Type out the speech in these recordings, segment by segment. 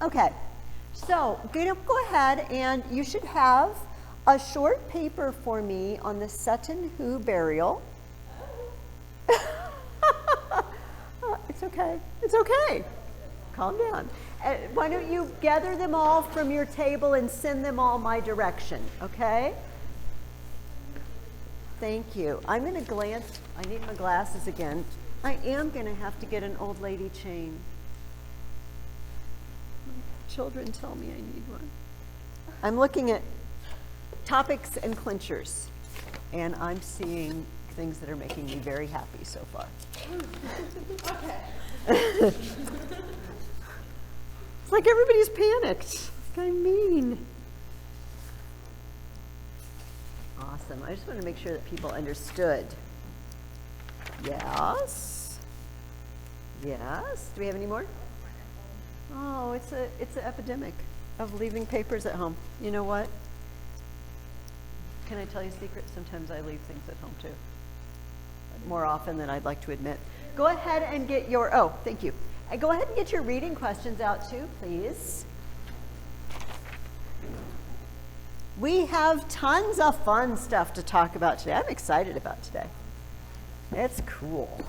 Okay, so go ahead and you should have a short paper for me on the Sutton Hoo burial. It's okay. It's okay. Calm down. Why don't you gather them all from your table and send them all my direction, okay? Thank you. I'm going to glance. I need my glasses again. I am going to have to get an old lady chain. Children tell me I need one. I'm looking at topics and clinchers, and I'm seeing things that are making me very happy so far. Okay. It's like everybody's panicked. I mean. Awesome. I just want to make sure that people understood. Yes. Yes. Do we have any more? Oh, it's an epidemic of leaving papers at home. You know what? Can I tell you a secret? Sometimes I leave things at home too. More often than I'd like to admit. Go ahead and get your, oh, thank you. Go ahead and get your reading questions out too, please. We have tons of fun stuff to talk about today. I'm excited about today. It's cool.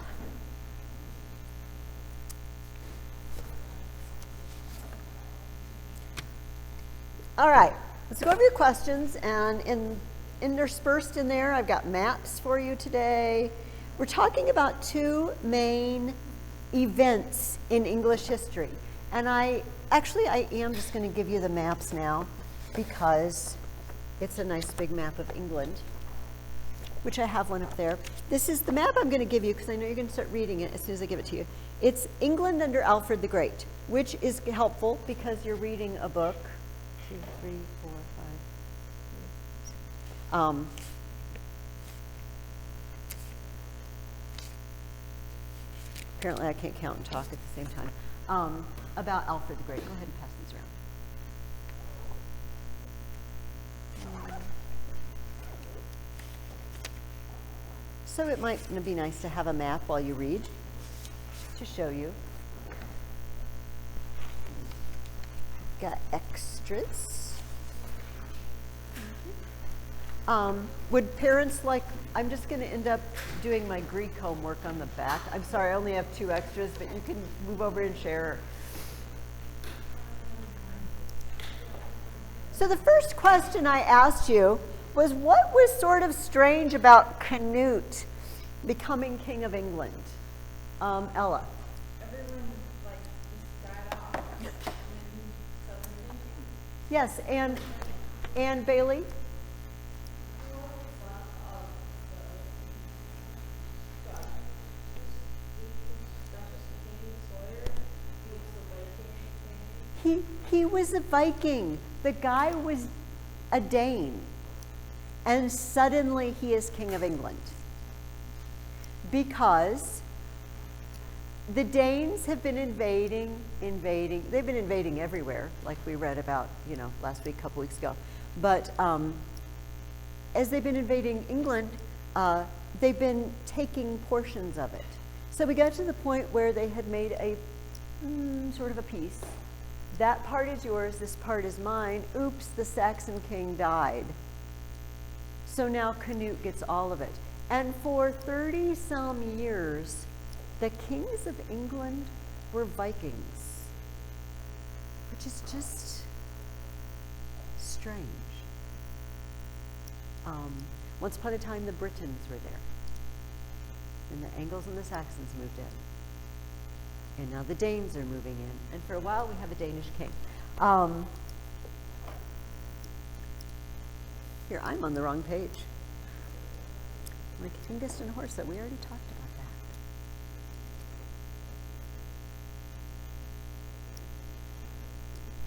All right, let's go over your questions, and interspersed in there, I've got maps for you today. We're talking about two main events in English history. And I am just going to give you the maps now because it's a nice big map of England, which I have one up there. This is the map I'm going to give you because I know you're going to start reading it as soon as I give it to you. It's England under Alfred the Great, which is helpful because you're reading a book. 2, 3, 4, 5. Apparently I can't count and talk at the same time. About Alfred the Great. Go ahead and pass these around. So it might be nice to have a map while you read to show you. Got extras. Would parents like, I'm just going to end up doing my Greek homework on the back. I'm sorry, I only have 2 extras, but you can move over and share. So the first question I asked you was, what was sort of strange about Canute becoming King of England? Ella. Everyone just died off. Yes, and Bailey. He was a Viking. The guy was a Dane. And suddenly he is King of England. Because the Danes have been invading. They've been invading everywhere, like we read about, last week, a couple weeks ago. But as they've been invading England, they've been taking portions of it. So we got to the point where they had made a sort of a peace. That part is yours, this part is mine. Oops, the Saxon king died. So now Canute gets all of it. And for 30-some years, the kings of England were Vikings, which is just strange. Once upon a time, the Britons were there. And the Angles and the Saxons moved in. And now the Danes are moving in. And for a while, we have a Danish king. Here, I'm on the wrong page. Like a Tingest and Horsa, we already talked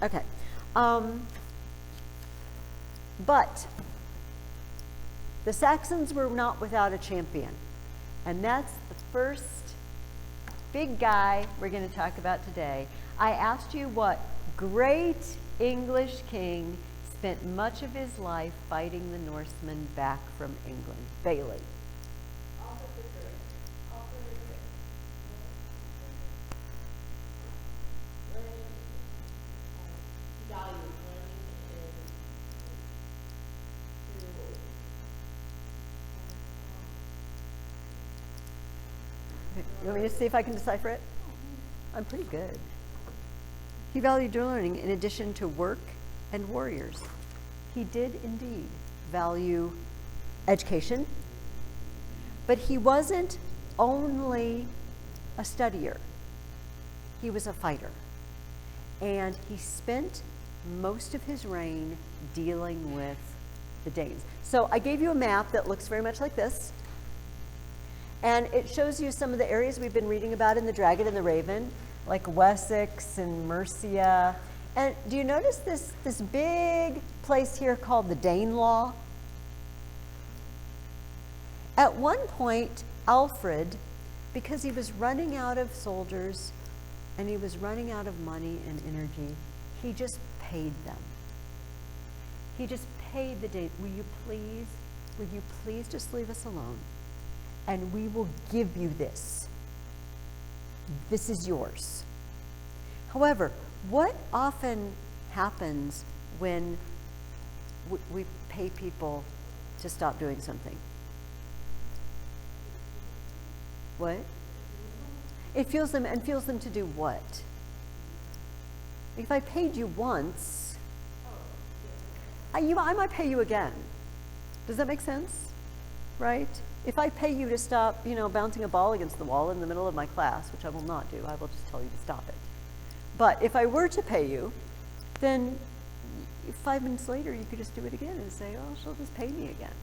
about that. Okay. But the Saxons were not without a champion. And that's the first big guy we're going to talk about today. I asked you what great English king spent much of his life fighting the Norsemen back from England. Bailey. Alfred the Great. Alfred the Great. You want me to see if I can decipher it? I'm pretty good. He valued learning in addition to work and warriors. He did indeed value education, but he wasn't only a studier. He was a fighter. And he spent most of his reign dealing with the Danes. So I gave you a map that looks very much like this. And it shows you some of the areas we've been reading about in The Dragon and the Raven, like Wessex and Mercia. And do you notice this big place here called the Danelaw? At one point, Alfred, because he was running out of soldiers and he was running out of money and energy, he just paid them. He just paid the Danes. Will you please just leave us alone? And we will give you this. This is yours. However, what often happens when we pay people to stop doing something? What? It fuels them, and fuels them to do what? If I paid you once, I might pay you again. Does that make sense? Right? If I pay you to stop, bouncing a ball against the wall in the middle of my class, which I will not do, I will just tell you to stop it. But if I were to pay you, then 5 minutes later you could just do it again and say, oh, she'll just pay me again.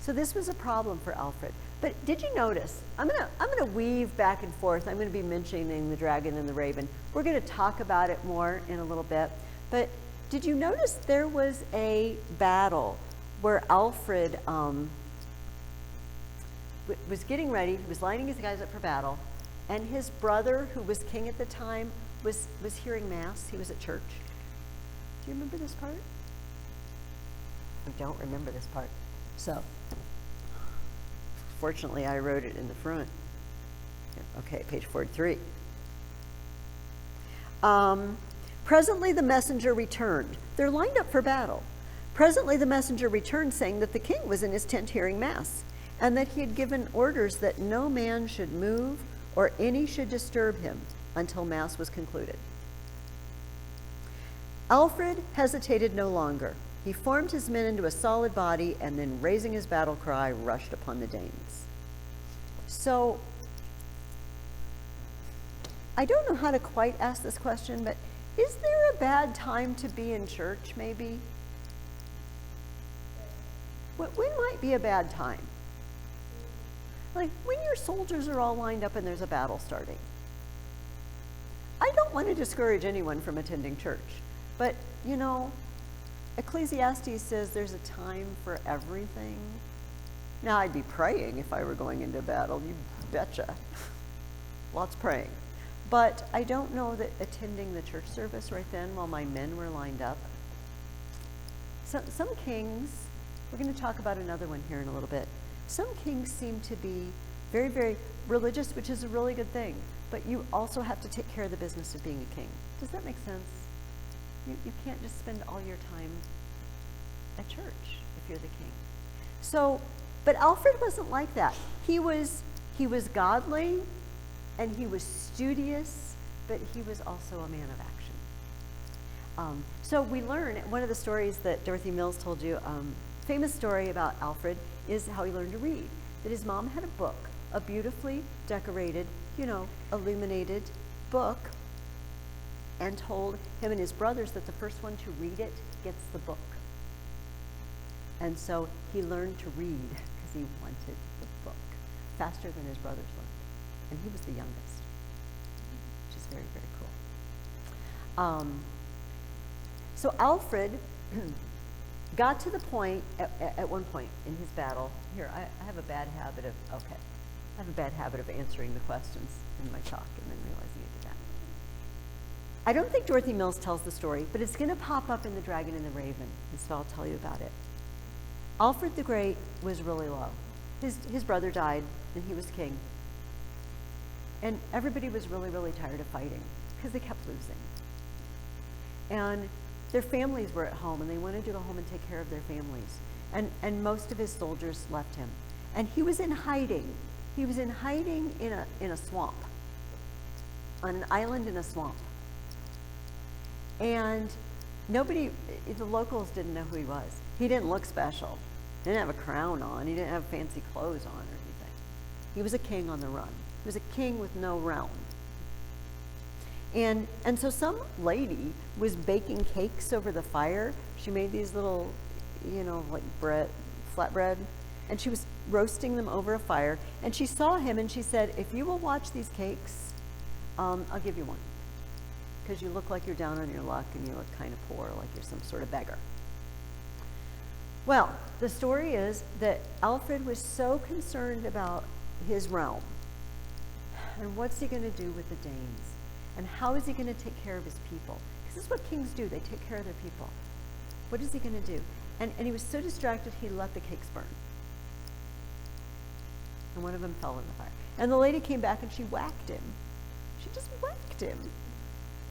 So this was a problem for Alfred. But did you notice, I'm gonna weave back and forth. I'm gonna be mentioning the Dragon and the Raven. We're gonna talk about it more in a little bit. But did you notice there was a battle where Alfred was getting ready, he was lining his guys up for battle, and his brother, who was king at the time, was hearing mass. He was at church. Do you remember this part? I don't remember this part. So, fortunately, I wrote it in the front. Okay, page 43. Presently the messenger returned. They're lined up for battle. Presently the messenger returned, saying that the king was in his tent hearing mass, and that he had given orders that no man should move or any should disturb him until mass was concluded. Alfred hesitated no longer. He formed his men into a solid body, and then, raising his battle cry, rushed upon the Danes. So, I don't know how to quite ask this question, but is there a bad time to be in church, maybe? When might be a bad time? Like when your soldiers are all lined up and there's a battle starting. I don't want to discourage anyone from attending church, but Ecclesiastes says there's a time for everything. Now, I'd be praying if I were going into battle, you betcha. Lots praying. But I don't know that attending the church service right then while my men were lined up. Some kings, we're going to talk about another one here in a little bit. Some kings seem to be very, very religious, which is a really good thing. But you also have to take care of the business of being a king. Does that make sense? You can't just spend all your time at church if you're the king. So, but Alfred wasn't like that. He was godly, and he was studious, but he was also a man of action. So we learn, one of the stories that Dorothy Mills told you, famous story about Alfred is how he learned to read. That his mom had a book, a beautifully decorated, illuminated book, and told him and his brothers that the first one to read it gets the book. And so he learned to read because he wanted the book faster than his brothers learned. And he was the youngest, which is very, very cool. So Alfred got to the point, at one point in his battle, here, I have a bad habit of answering the questions in my talk and then realizing I did that. I don't think Dorothy Mills tells the story, but it's going to pop up in The Dragon and the Raven, and so I'll tell you about it. Alfred the Great was really low. His brother died, and he was king. And everybody was really, really tired of fighting because they kept losing. And their families were at home, and they wanted to go home and take care of their families. And most of his soldiers left him. And he was in hiding He was in hiding in a swamp, on an island in a swamp. And nobody, the locals didn't know who he was. He didn't look special. He didn't have a crown on. He didn't have fancy clothes on or anything. He was a king on the run. He was a king with no realm. And so some lady was baking cakes over the fire. She made these little, like flatbread, and she was roasting them over a fire. And she saw him and she said, if you will watch these cakes, I'll give you one. Because you look like you're down on your luck and you look kind of poor, like you're some sort of beggar. Well, the story is that Alfred was so concerned about his realm and what's he going to do with the Danes and how is he going to take care of his people? Because this is what kings do, they take care of their people. What is he going to do? And he was so distracted he let the cakes burn. And one of them fell in the fire. And the lady came back and she whacked him. She just whacked him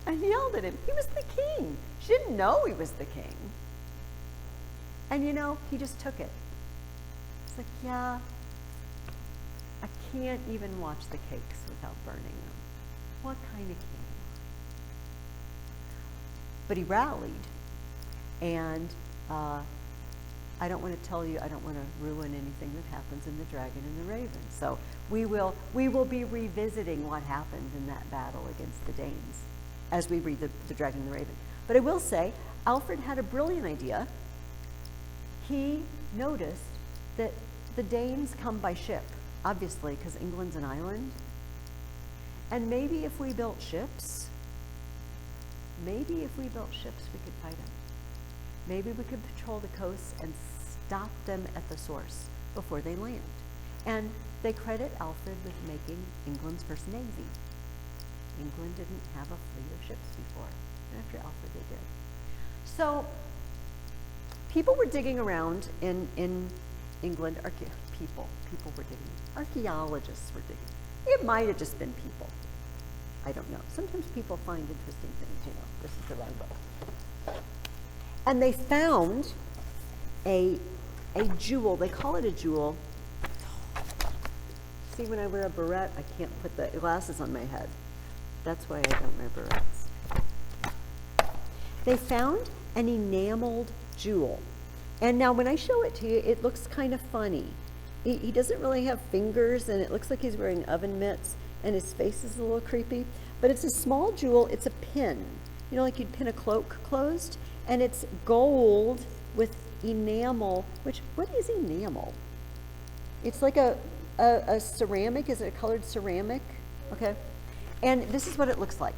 and yelled at him. He was the king. She didn't know he was the king. And he just took it. It's like, yeah, I can't even watch the cakes without burning them. What kind of king am I? But he rallied. And I don't want to tell you, I don't want to ruin anything that happens in The Dragon and the Raven. So we will be revisiting what happened in that battle against the Danes as we read the Dragon and the Raven. But I will say, Alfred had a brilliant idea. He noticed that the Danes come by ship, obviously, because England's an island. And maybe if we built ships, we could fight them. Maybe we could patrol the coast and stop them at the source before they land. And they credit Alfred with making England's first navy. England didn't have a fleet of ships before. And after Alfred, they did. So people were digging around in England. People were digging. Archaeologists were digging. It might have just been people. I don't know. Sometimes people find interesting things, This is the rainbow. And they found a jewel. They call it a jewel. See, when I wear a beret, I can't put the glasses on my head. That's why I don't wear berets. They found an enameled jewel. And now when I show it to you, it looks kind of funny. He doesn't really have fingers, and it looks like he's wearing oven mitts, and his face is a little creepy. But it's a small jewel. It's a pin. Like you'd pin a cloak closed. And it's gold with enamel, what is enamel? It's like a ceramic. Is it a colored ceramic? Okay. And this is what it looks like.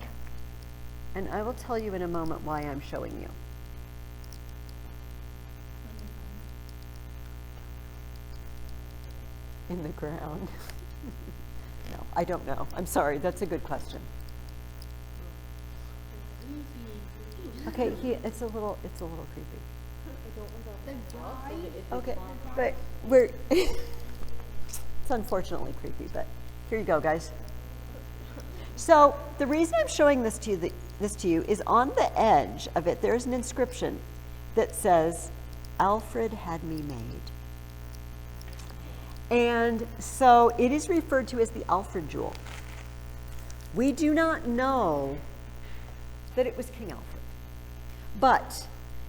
And I will tell you in a moment why I'm showing you. In the ground. No, I don't know. I'm sorry. That's a good question. Okay, it's a little creepy. Okay, but it's unfortunately creepy, but here you go, guys. So the reason I'm showing this to you is on the edge of it, there's an inscription that says, Alfred had me made. And so it is referred to as the Alfred Jewel. We do not know that it was King Alfred. But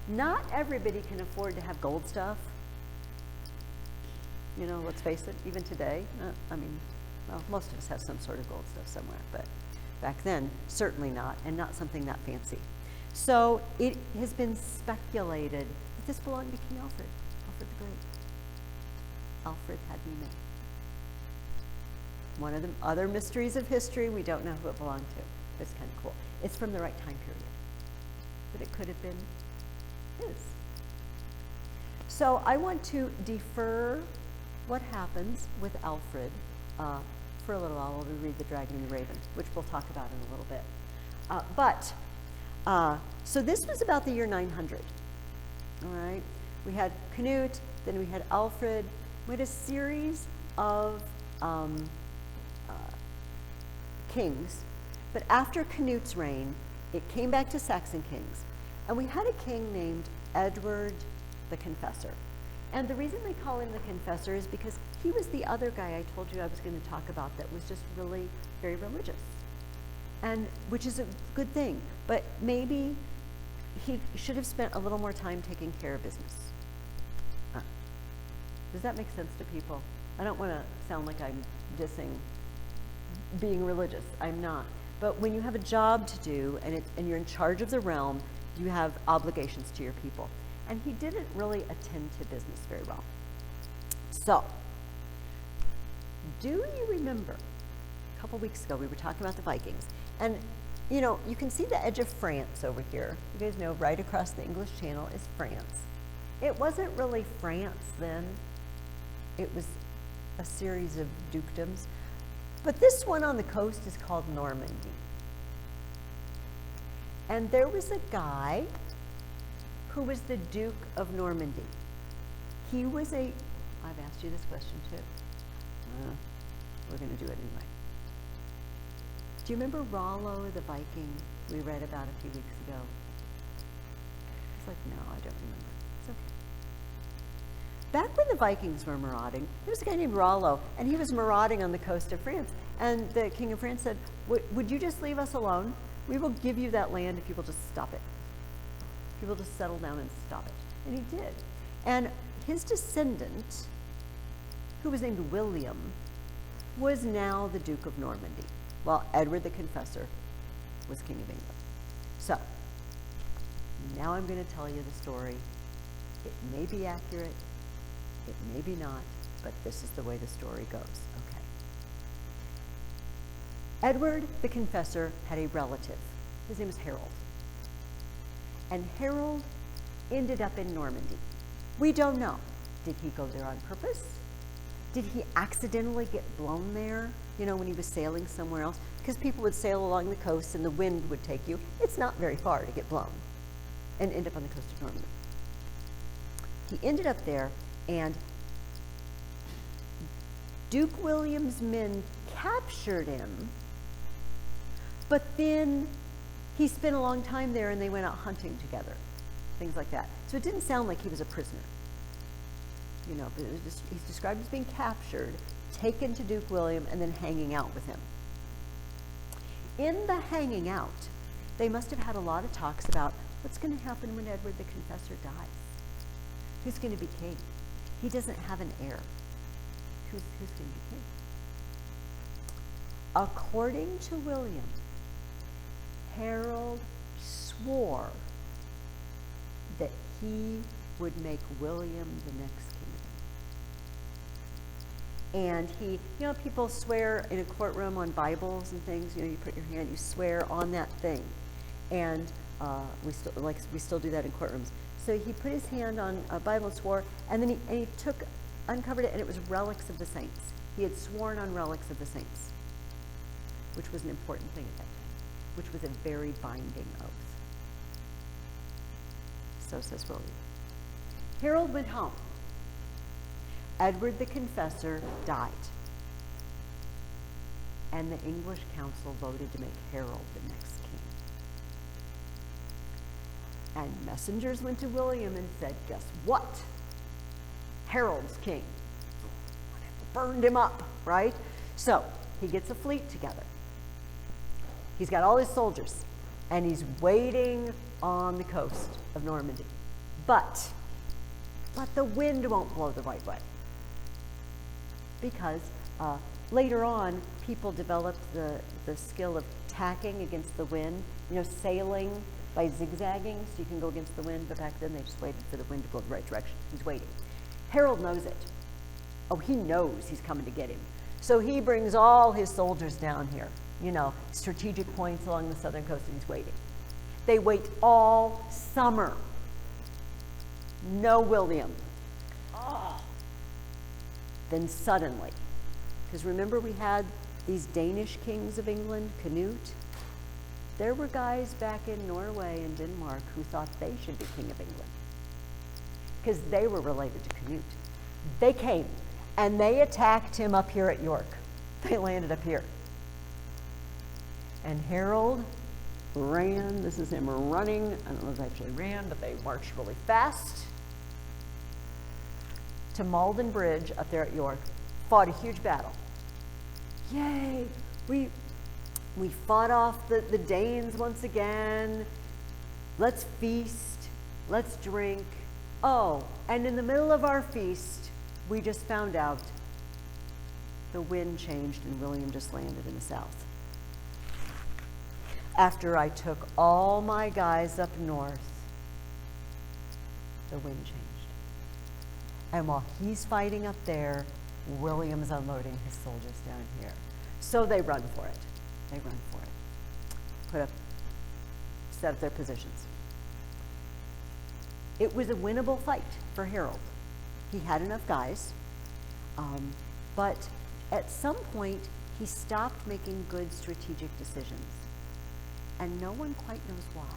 not everybody can afford to have gold stuff. Let's face it, even today, most of us have some sort of gold stuff somewhere, but back then, certainly not, and not something that fancy. So it has been speculated that this belonged to King Alfred, Alfred the Great. Alfred had me made. One of the other mysteries of history, we don't know who it belonged to. It's kind of cool. It's from the right time period. But it could have been his. So I want to defer what happens with Alfred for a little while while we read The Dragon and the Raven, which we'll talk about in a little bit. So this was about the year 900. All right. We had Canute, then we had Alfred. We had a series of kings. But after Canute's reign, it came back to Saxon kings. And we had a king named Edward the Confessor. And the reason they call him the confessor is because he was the other guy I told you I was going to talk about that was just really very religious. And which is a good thing, but maybe he should have spent a little more time taking care of business. Does that make sense to people? I don't want to sound like I'm dissing being religious. I'm not. But when you have a job to do and you're in charge of the realm, you have obligations to your people. And he didn't really attend to business very well. So, do you remember a couple weeks ago we were talking about the Vikings? And you know, you can see the edge of France over here. You guys know right across the English Channel is France. It wasn't really France then. It was a series of dukedoms. But this one on the coast is called Normandy. And there was a guy who was the Duke of Normandy. He was I've asked you this question too. We're going to do it anyway. Do you remember Rollo the Viking we read about a few weeks ago? He's like, no, I don't remember. It's okay. Back when the Vikings were marauding, there was a guy named Rollo, and he was marauding on the coast of France. And the king of France said, would you just leave us alone? We will give you that land if you will just stop it. If you will just settle down and stop it. And he did. And his descendant, who was named William, was now the Duke of Normandy, while Edward the Confessor was King of England. So, now I'm going to tell you the story. It may be accurate, it may be not, but this is the way the story goes, okay? Edward the Confessor had a relative. His name was Harold. And Harold ended up in Normandy. We don't know. Did he go there on purpose? Did he accidentally get blown there, you know, when he was sailing somewhere else? Because people would sail along the coast and the wind would take you. It's not very far to get blown and end up on the coast of Normandy. He ended up there, and Duke William's men captured him, but then he spent a long time there and they went out hunting together, things like that. So it didn't sound like he was a prisoner. You know, but it was just, he's described as being captured, taken to Duke William, and then hanging out with him. In the hanging out, they must have had a lot of talks about what's going to happen when Edward the Confessor dies. Who's going to be king? He doesn't have an heir. Who's going to be king? According to William, Harold swore that he would make William the next king. And he, you know, people swear in a courtroom on Bibles and things, you know, you put your hand, you swear on that thing. And we still do that in courtrooms. So he put his hand on a Bible and swore, and then he uncovered it, and it was relics of the saints. He had sworn on relics of the saints, which was an important thing at that time, which was a very binding oath. So says William. Harold went home. Edward the Confessor died. And the English council voted to make Harold the next king. And messengers went to William and said, guess what? Harold's king. Burned him up, right? So he gets a fleet together. He's got all his soldiers, and he's waiting on the coast of Normandy. But the wind won't blow the right way. Because later on, people developed the skill of tacking against the wind, you know, sailing by zigzagging, so you can go against the wind, but back then they just waited for the wind to blow the right direction. He's waiting. Harold knows it. Oh, he knows he's coming to get him. So he brings all his soldiers down here, you know, strategic points along the southern coast, and he's waiting. They wait all summer. No William. Oh. Then suddenly, because remember we had these Danish kings of England, Canute? There were guys back in Norway and Denmark who thought they should be king of England because they were related to Canute. They came and they attacked him up here at York. They landed up here. And Harold ran. This is him running. I don't know if they actually ran, but they marched really fast. to Malden Bridge up there at York, fought a huge battle. Yay! We fought off the Danes once again. Let's feast, let's drink. Oh, and in the middle of our feast, we just found out the wind changed and William just landed in the south. After I took all my guys up north, the wind changed. And while he's fighting up there, William's unloading his soldiers down here. So they run for it. They run for it. Set up their positions. It was a winnable fight for Harold. He had enough guys, but at some point he stopped making good strategic decisions, and no one quite knows why.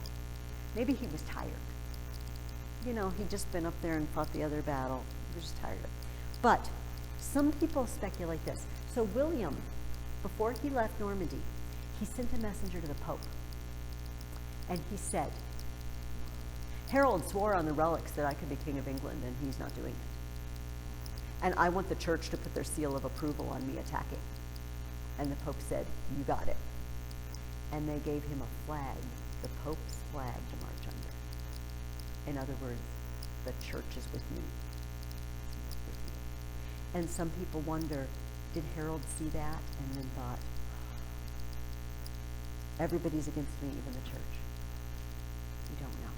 Maybe he was tired. You know, he'd just been up there and fought the other battle. He was just tired of it. But some people speculate this. So William, before he left Normandy, he sent a messenger to the Pope, and he said, Harold swore on the relics that I could be King of England, and he's not doing it. And I want the church to put their seal of approval on me attacking. And the Pope said, you got it. And they gave him a flag, the Pope's flag, to march under. In other words, the church is with me. And some people wonder, did Harold see that and then thought, everybody's against me, even the church? You don't know.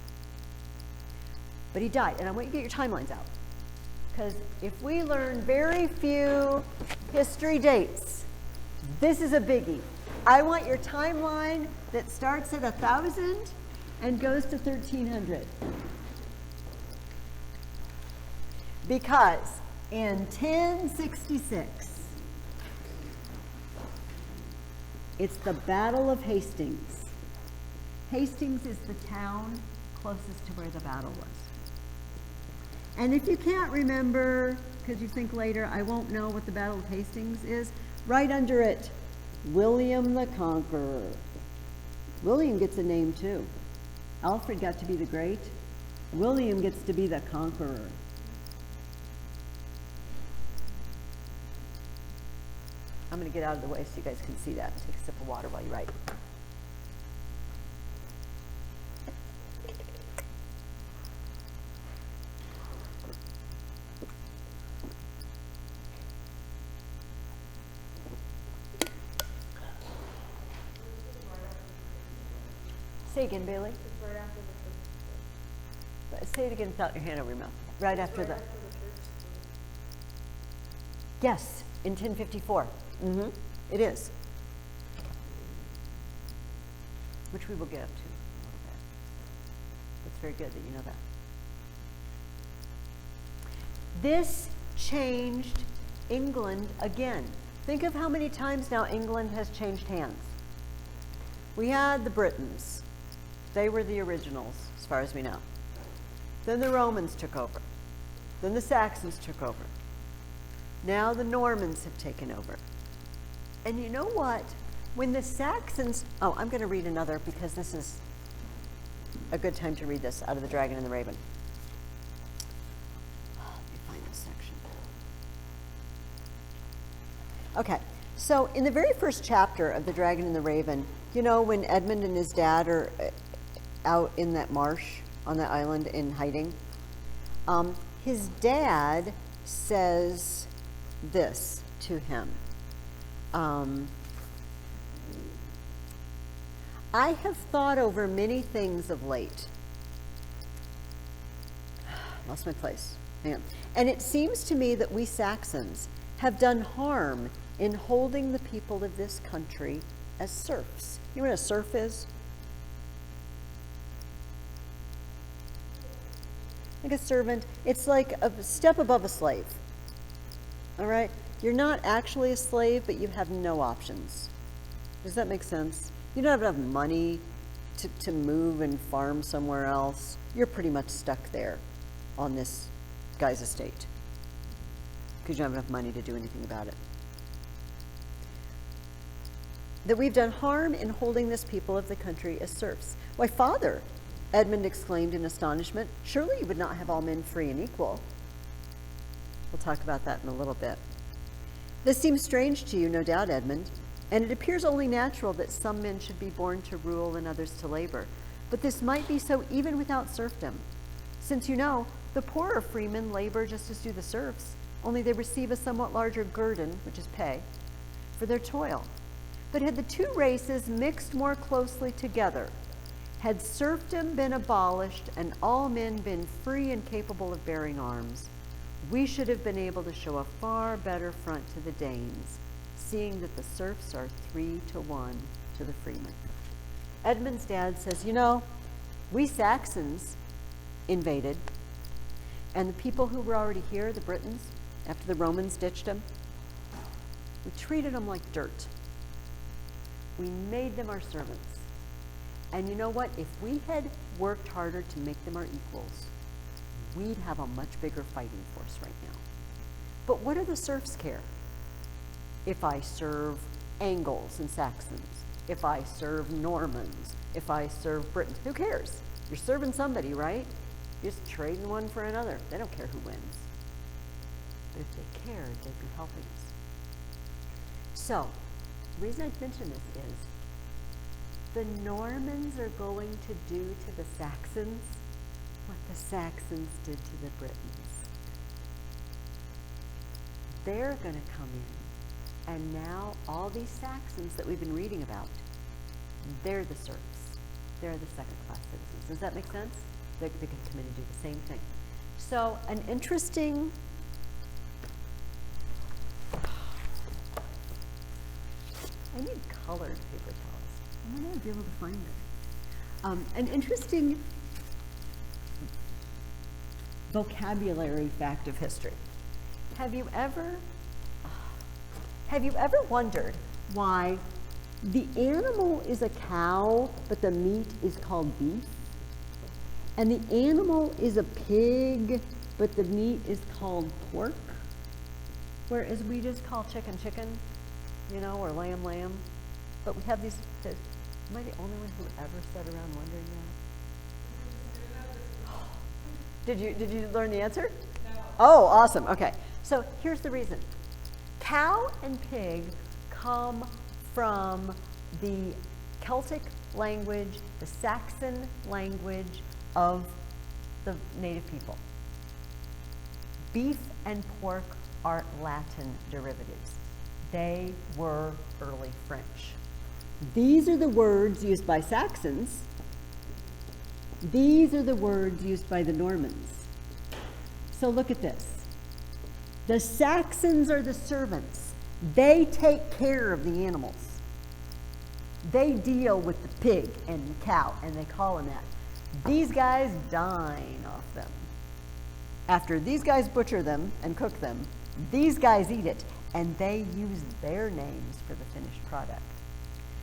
But he died, and I want you to get your timelines out. Because if we learn very few history dates, this is a biggie. I want your timeline that starts at 1000 and goes to 1300. Because in 1066, it's the Battle of Hastings. Hastings is the town closest to where the battle was. And if you can't remember, because you think later, I won't know what the Battle of Hastings is, right under it, William the Conqueror. William gets a name too. Alfred got to be the Great. William gets to be the Conqueror. I'm going to get out of the way so you guys can see that. Take a sip of water while you write. Say again, Bailey. Right after the church. Say it again without your hand over your mouth. Right after the. After the church. Yes, in 1054. Mm-hmm. It is. Which we will get up to a little bit. It's very good that you know that. This changed England again. Think of how many times now England has changed hands. We had the Britons. They were the originals, as far as we know. Then the Romans took over. Then the Saxons took over. Now the Normans have taken over. And you know what? When the Saxons, oh, I'm going to read another because this is a good time to read this out of The Dragon and the Raven. Let me find this section. Okay, so in the very first chapter of The Dragon and the Raven, you know when Edmund and his dad are out in that marsh on that island in hiding, his dad says this to him. I have thought over many things of late. Lost my place. Hang on. And it seems to me that we Saxons have done harm in holding the people of this country as serfs. You know what a serf is? Like a servant. It's like a step above a slave. All right? You're not actually a slave, but you have no options. Does that make sense? You don't have enough money to move and farm somewhere else. You're pretty much stuck there on this guy's estate because you don't have enough money to do anything about it. That we've done harm in holding this people of the country as serfs. Why, Father, Edmund exclaimed in astonishment, surely you would not have all men free and equal. We'll talk about that in a little bit. This seems strange to you, no doubt, Edmund, and it appears only natural that some men should be born to rule and others to labor. But this might be so even without serfdom, since you know, the poorer freemen labor just as do the serfs, only they receive a somewhat larger guerdon, which is pay, for their toil. But had the two races mixed more closely together, had serfdom been abolished and all men been free and capable of bearing arms, we should have been able to show a far better front to the Danes, seeing that the serfs are 3-1 to the freemen. Edmund's dad says, you know, we Saxons invaded, and the people who were already here, the Britons, after the Romans ditched them, we treated them like dirt. We made them our servants. And you know what? If we had worked harder to make them our equals, we'd have a much bigger fighting force right now. But what do the serfs care? If I serve Angles and Saxons, if I serve Normans, if I serve Britons, who cares? You're serving somebody, right? You're just trading one for another. They don't care who wins. But if they cared, they'd be helping us. So, the reason I mention this is the Normans are going to do to the Saxons what the Saxons did to the Britons. They're going to come in, and now all these Saxons that we've been reading about, they're the serfs. They're the second-class citizens. Does that make sense? They're going to come in and do the same thing. So an interesting I need colored paper towels. I'm going to be able to find it. An interesting vocabulary fact of history. Have you ever wondered why the animal is a cow, but the meat is called beef? And the animal is a pig, but the meat is called pork? Whereas we just call chicken, chicken, you know, or lamb, lamb. But we have these, am I the only one who ever sat around wondering that? Did you learn the answer? No. Oh, awesome, okay. So here's the reason. Cow and pig come from the Celtic language, the Saxon language of the native people. Beef and pork are Latin derivatives. They were early French. These are the words used by Saxons. These are the words used by the Normans. So look at this. The Saxons are the servants. They take care of the animals. They deal with the pig and the cow, and they call them that. These guys dine off them. After these guys butcher them and cook them, these guys eat it, and they use their names for the finished product.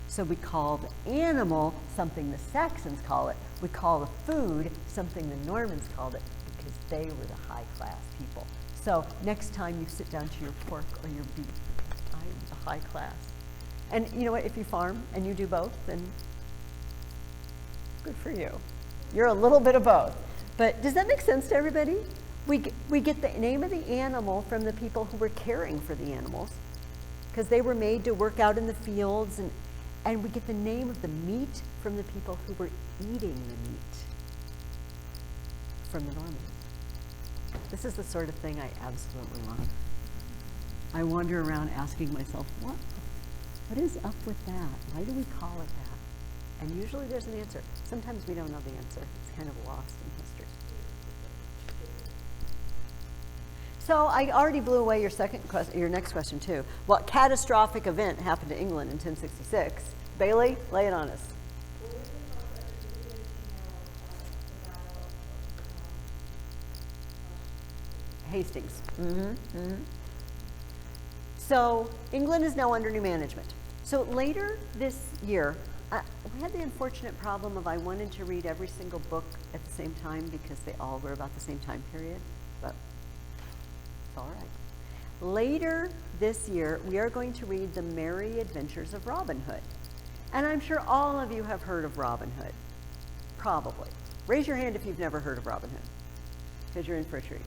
So we call the animal something the Saxons call it. We call the food something the Normans called it, because they were the high-class people. So next time you sit down to your pork or your beef, I'm the high class. And you know what, if you farm and you do both, then good for you. You're a little bit of both. But does that make sense to everybody? We get the name of the animal from the people who were caring for the animals, because they were made to work out in the fields, and we get the name of the meat from the people who were eating the meat from the Normans. This is the sort of thing I absolutely love. I wander around asking myself, what is up with that? Why do we call it that? And usually there's an answer. Sometimes we don't know the answer. It's kind of lost in history. So I already blew away your next question too. What catastrophic event happened to England in 1066? Bailey, lay it on us. Hastings. So England is now under new management. So later this year, we had the unfortunate problem of I wanted to read every single book at the same time because they all were about the same time period, but it's all right. Later this year, we are going to read The Merry Adventures of Robin Hood. And I'm sure all of you have heard of Robin Hood, probably. Raise your hand if you've never heard of Robin Hood, because you're in for a treat.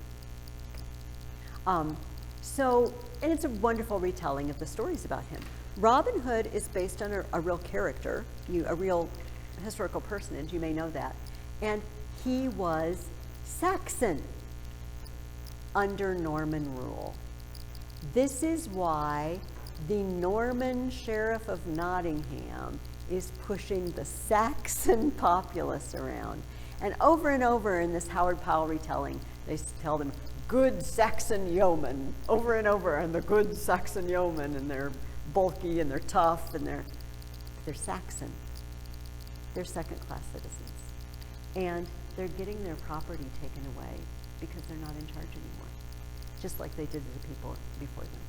And it's a wonderful retelling of the stories about him. Robin Hood is based on a real character, a real historical personage, you may know that. And he was Saxon under Norman rule. This is why the Norman Sheriff of Nottingham is pushing the Saxon populace around. And over in this Howard Powell retelling, they tell them, good Saxon yeomen, over and over, and the good Saxon yeomen, and they're bulky and they're tough and they're Saxon. They're second-class citizens. And they're getting their property taken away because they're not in charge anymore, just like they did to the people before them.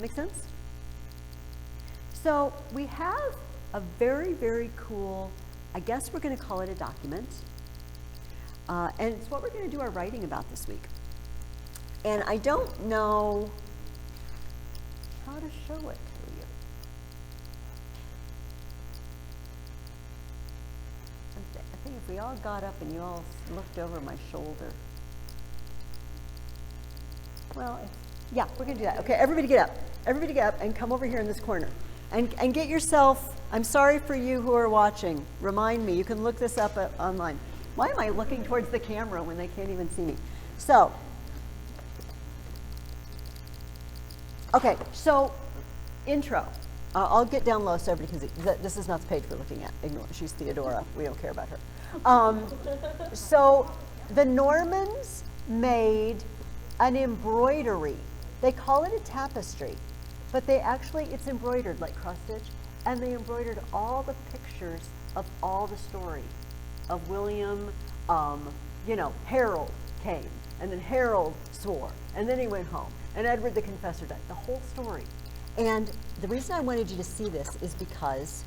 Make sense? So we have a very, very cool, I guess we're going to call it a document, and it's what we're going to do our writing about this week. And I don't know how to show it to you. I think if we all got up and you all looked over my shoulder. Well, yeah, we're going to do that. Okay, everybody get up. Everybody get up and come over here in this corner. And get yourself, I'm sorry for you who are watching, remind me, you can look this up online. Why am I looking towards the camera when they can't even see me? So, okay, so intro. I'll get down low so everybody can see. This is not the page we're looking at. Ignore. She's Theodora. We don't care about her. So the Normans made an embroidery. They call it a tapestry, but it's embroidered like cross stitch, and they embroidered all the pictures of all the story of William. Harold came, and then Harold swore, and then he went home, and Edward the Confessor died. The whole story. And the reason I wanted you to see this is because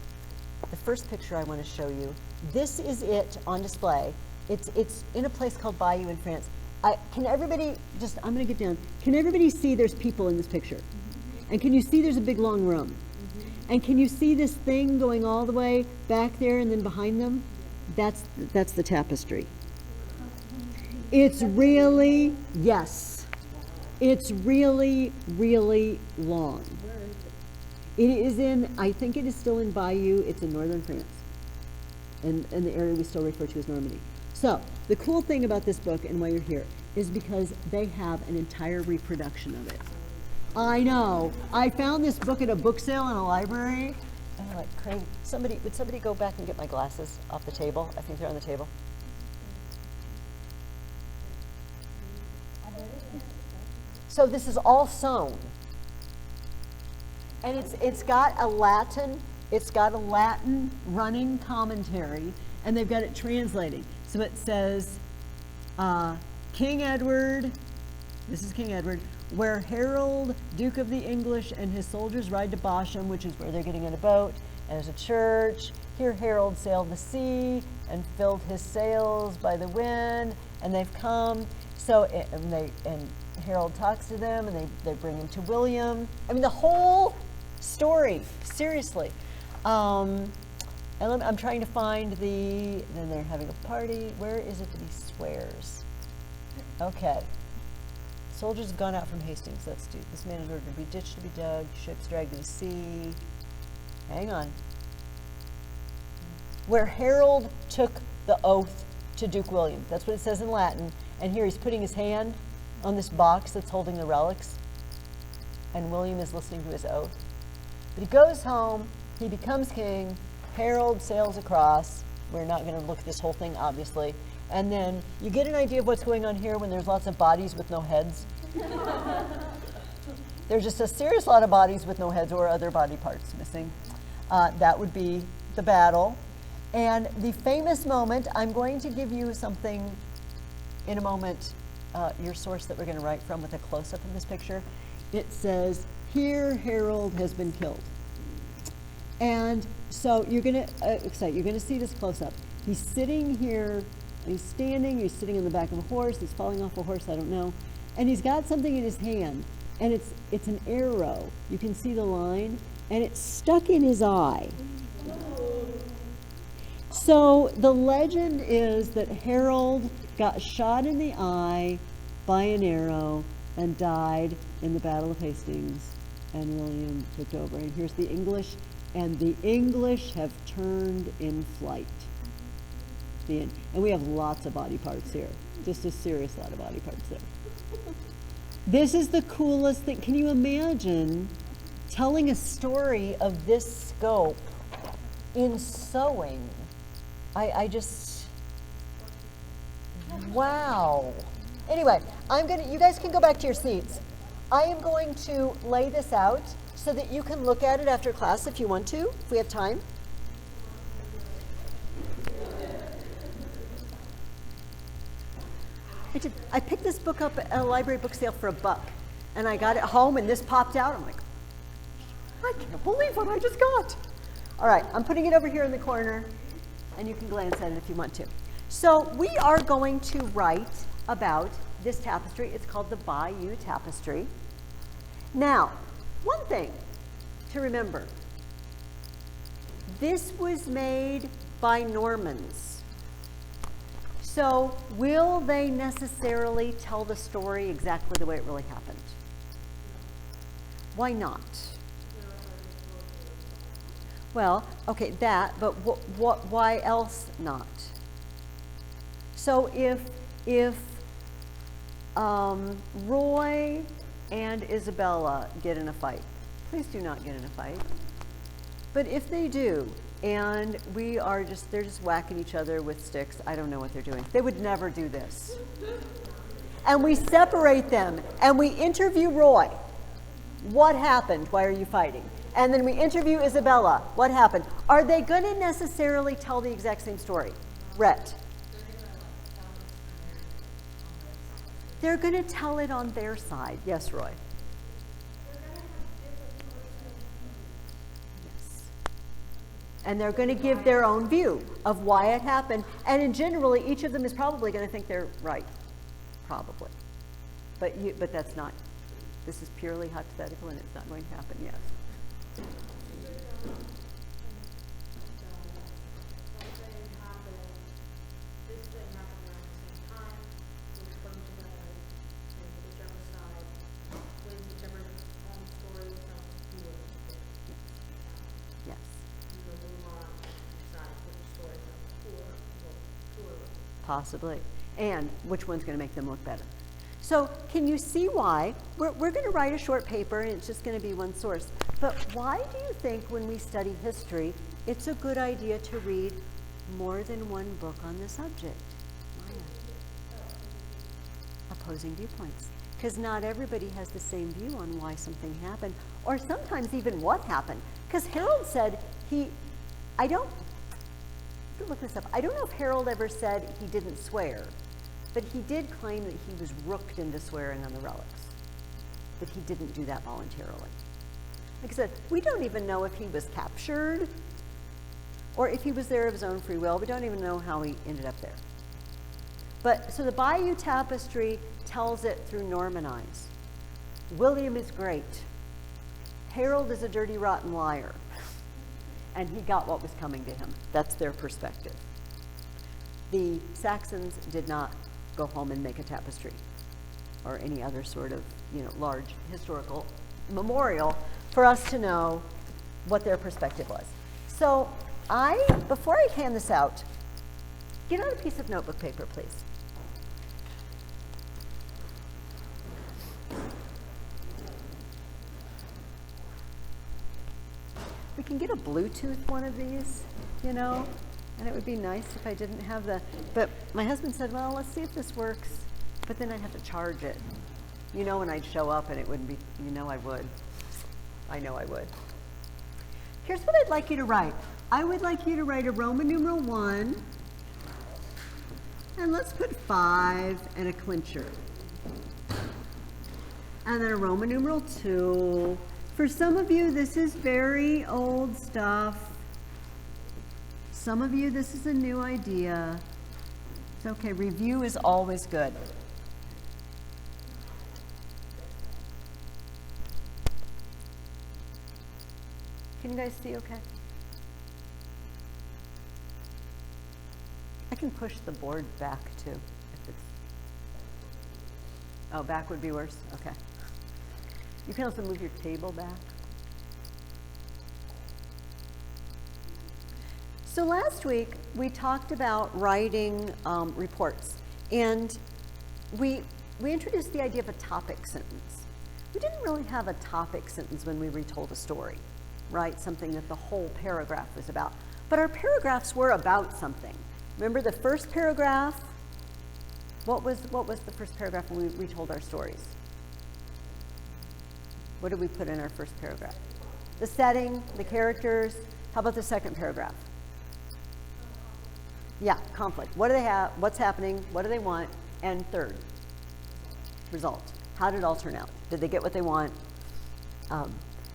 the first picture I want to show you, this is it on display. It's in a place called Bayou in France. Can everybody I'm going to get down. Can everybody see there's people in this picture? And can you see there's a big long room? And can you see this thing going all the way back there and then behind them? That's the tapestry. It's really, yes. It's really, really long. It is I think it is still in Bayou. It's in northern France. And the area we still refer to as Normandy. So, the cool thing about this book and why you're here is because they have an entire reproduction of it. I know. I found this book at a book sale in a library. And I'm like, Craig, would somebody go back and get my glasses off the table? I think they're on the table. So this is all sewn. And it's got a Latin running commentary, and they've got it translating. So it says, King Edward, this is King Edward, where Harold, Duke of the English, and his soldiers ride to Bosham, which is where they're getting in a boat, and there's a church. Here Harold sailed the sea and filled his sails by the wind, and they've come. So, and Harold talks to them, and they bring him to William. I mean, the whole story, seriously. And I'm trying to find then they're having a party. Where is it that he swears? Okay. Soldiers have gone out from Hastings. Let's do this. Man is ordered to be ditched, to be dug, ships dragged to the sea. Hang on. Where Harold took the oath to Duke William. That's what it says in Latin. And here he's putting his hand on this box that's holding the relics. And William is listening to his oath. But he goes home. He becomes king. Harold sails across. We're not going to look at this whole thing, obviously. And then you get an idea of what's going on here when there's lots of bodies with no heads. There's just a serious lot of bodies with no heads or other body parts missing. That would be the battle. And the famous moment, I'm going to give you something in a moment, your source that we're going to write from with a close-up in this picture. It says, here Harold has been killed. And so you're going to see this close-up. He's sitting here. He's standing, he's sitting on the back of a horse, he's falling off a horse, I don't know. And he's got something in his hand, and it's an arrow. You can see the line, and it's stuck in his eye. So the legend is that Harold got shot in the eye by an arrow, and died in the Battle of Hastings, and William took over. And here's the English, and the English have turned in flight. The end. And we have lots of body parts here, just a serious lot of body parts there. This is the coolest thing. Can you imagine telling a story of this scope in sewing? I just, wow. Anyway, you guys can go back to your seats. I am going to lay this out so that you can look at it after class if you want to, if we have time. I picked this book up at a library book sale for $1, and I got it home and this popped out. I'm like, I can't believe what I just got. All right, I'm putting it over here in the corner, and you can glance at it if you want to. So we are going to write about this tapestry. It's called the Bayou Tapestry. Now, one thing to remember, this was made by Normans. So will they necessarily tell the story exactly the way it really happened? Why not? Well, okay, that, but why else not? So if Roy and Isabella get in a fight, please do not get in a fight. But if they do, and they're just whacking each other with sticks, I don't know what they're doing. They would never do this. And we separate them, and we interview Roy. What happened? Why are you fighting? And then we interview Isabella. What happened? Are they going to necessarily tell the exact same story? Rhett. They're going to tell it on their side. Yes, Roy. Yes. And they're going to give their own view of why it happened. And generally, each of them is probably going to think they're right. Probably. But that's not. This is purely hypothetical, and it's not going to happen yet. Yes. Possibly. And which one's going to make them look better? So can you see why? We're going to write a short paper, and it's just going to be one source. But why do you think when we study history, it's a good idea to read more than one book on the subject? Why not? Opposing viewpoints. Because not everybody has the same view on why something happened, or sometimes even what happened. Because Harold said I don't look this up. I don't know if Harold ever said he didn't swear. But he did claim that he was rooked into swearing on the relics, but he didn't do that voluntarily. Like I said, we don't even know if he was captured or if he was there of his own free will. We don't even know how he ended up there. But so the Bayou Tapestry tells it through Norman eyes. William is great. Harold is a dirty, rotten liar. And he got what was coming to him. That's their perspective. The Saxons did not go home and make a tapestry or any other sort of, large historical memorial for us to know what their perspective was. So before I hand this out, get out a piece of notebook paper, please. We can get a Bluetooth one of these, and it would be nice if I didn't have but my husband said, well, let's see if this works, but then I'd have to charge it. When I'd show up and it wouldn't be, I would. I know I would. Here's what I'd like you to write. I would like you to write a Roman numeral 1, and let's put 5 and a clincher. And then a Roman numeral 2. For some of you, this is very old stuff. Some of you, this is a new idea. It's okay, review is always good. Can you guys see okay? I can push the board back too, if it's. Oh, back would be worse? Okay. You can also move your table back. So last week, we talked about writing reports, and we introduced the idea of a topic sentence. We didn't really have a topic sentence when we retold a story, right? Something that the whole paragraph was about. But our paragraphs were about something. Remember the first paragraph? What was the first paragraph when we retold our stories? What did we put in our first paragraph? The setting, the characters. How about the second paragraph? Yeah, conflict. What do they have? What's happening? What do they want? And third, result. How did it all turn out? Did they get what they want?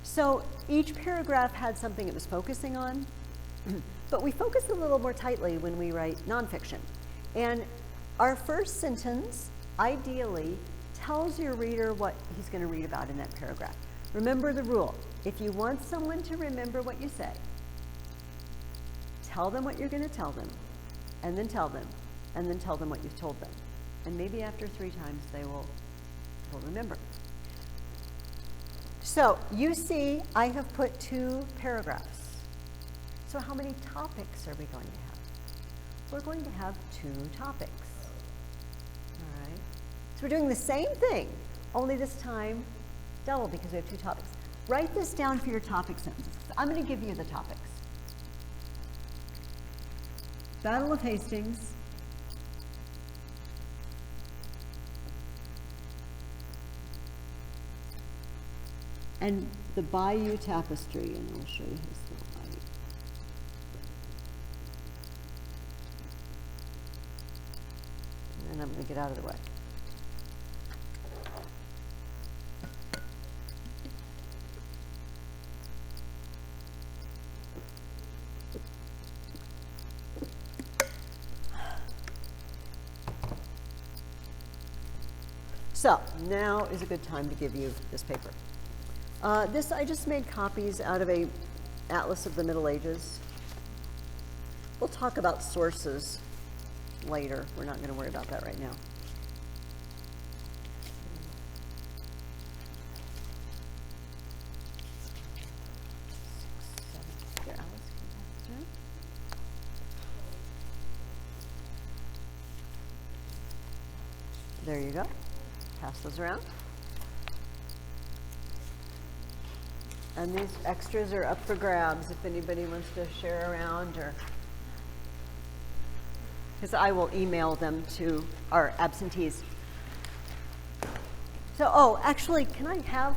So each paragraph had something it was focusing on, but we focus a little more tightly when we write nonfiction. And our first sentence, ideally, tells your reader what he's going to read about in that paragraph. Remember the rule. If you want someone to remember what you say, tell them what you're going to tell them, and then tell them, and then tell them what you've told them. And maybe after 3 times they will remember. So you see I have put 2 paragraphs. So how many topics are we going to have? We're going to have 2 topics. All right. So we're doing the same thing, only this time double because we have 2 topics. Write this down for your topic sentences. I'm going to give you the topics. Battle of Hastings, and the Bayou Tapestry, and I'll show you his little Bayou. And I'm going to get out of the way. So now is a good time to give you this paper. This I just made copies out of a Atlas of the Middle Ages. We'll talk about sources later. We're not going to worry about that right now. Here, Alice, can you pass this around? There you go. Pass those around. And these extras are up for grabs if anybody wants to share around, or because I will email them to our absentees. So, oh, actually, can I have,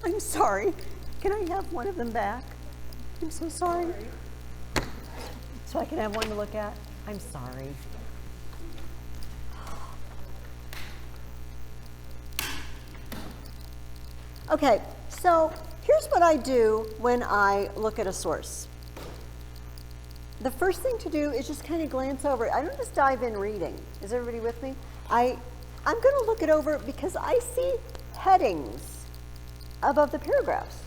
I'm sorry, can I have one of them back? I'm so sorry. So I can have one to look at? I'm sorry. Okay, so here's what I do when I look at a source. The first thing to do is just kind of glance over it. I don't just dive in reading. Is everybody with me? I'm going to look it over because I see headings above the paragraphs.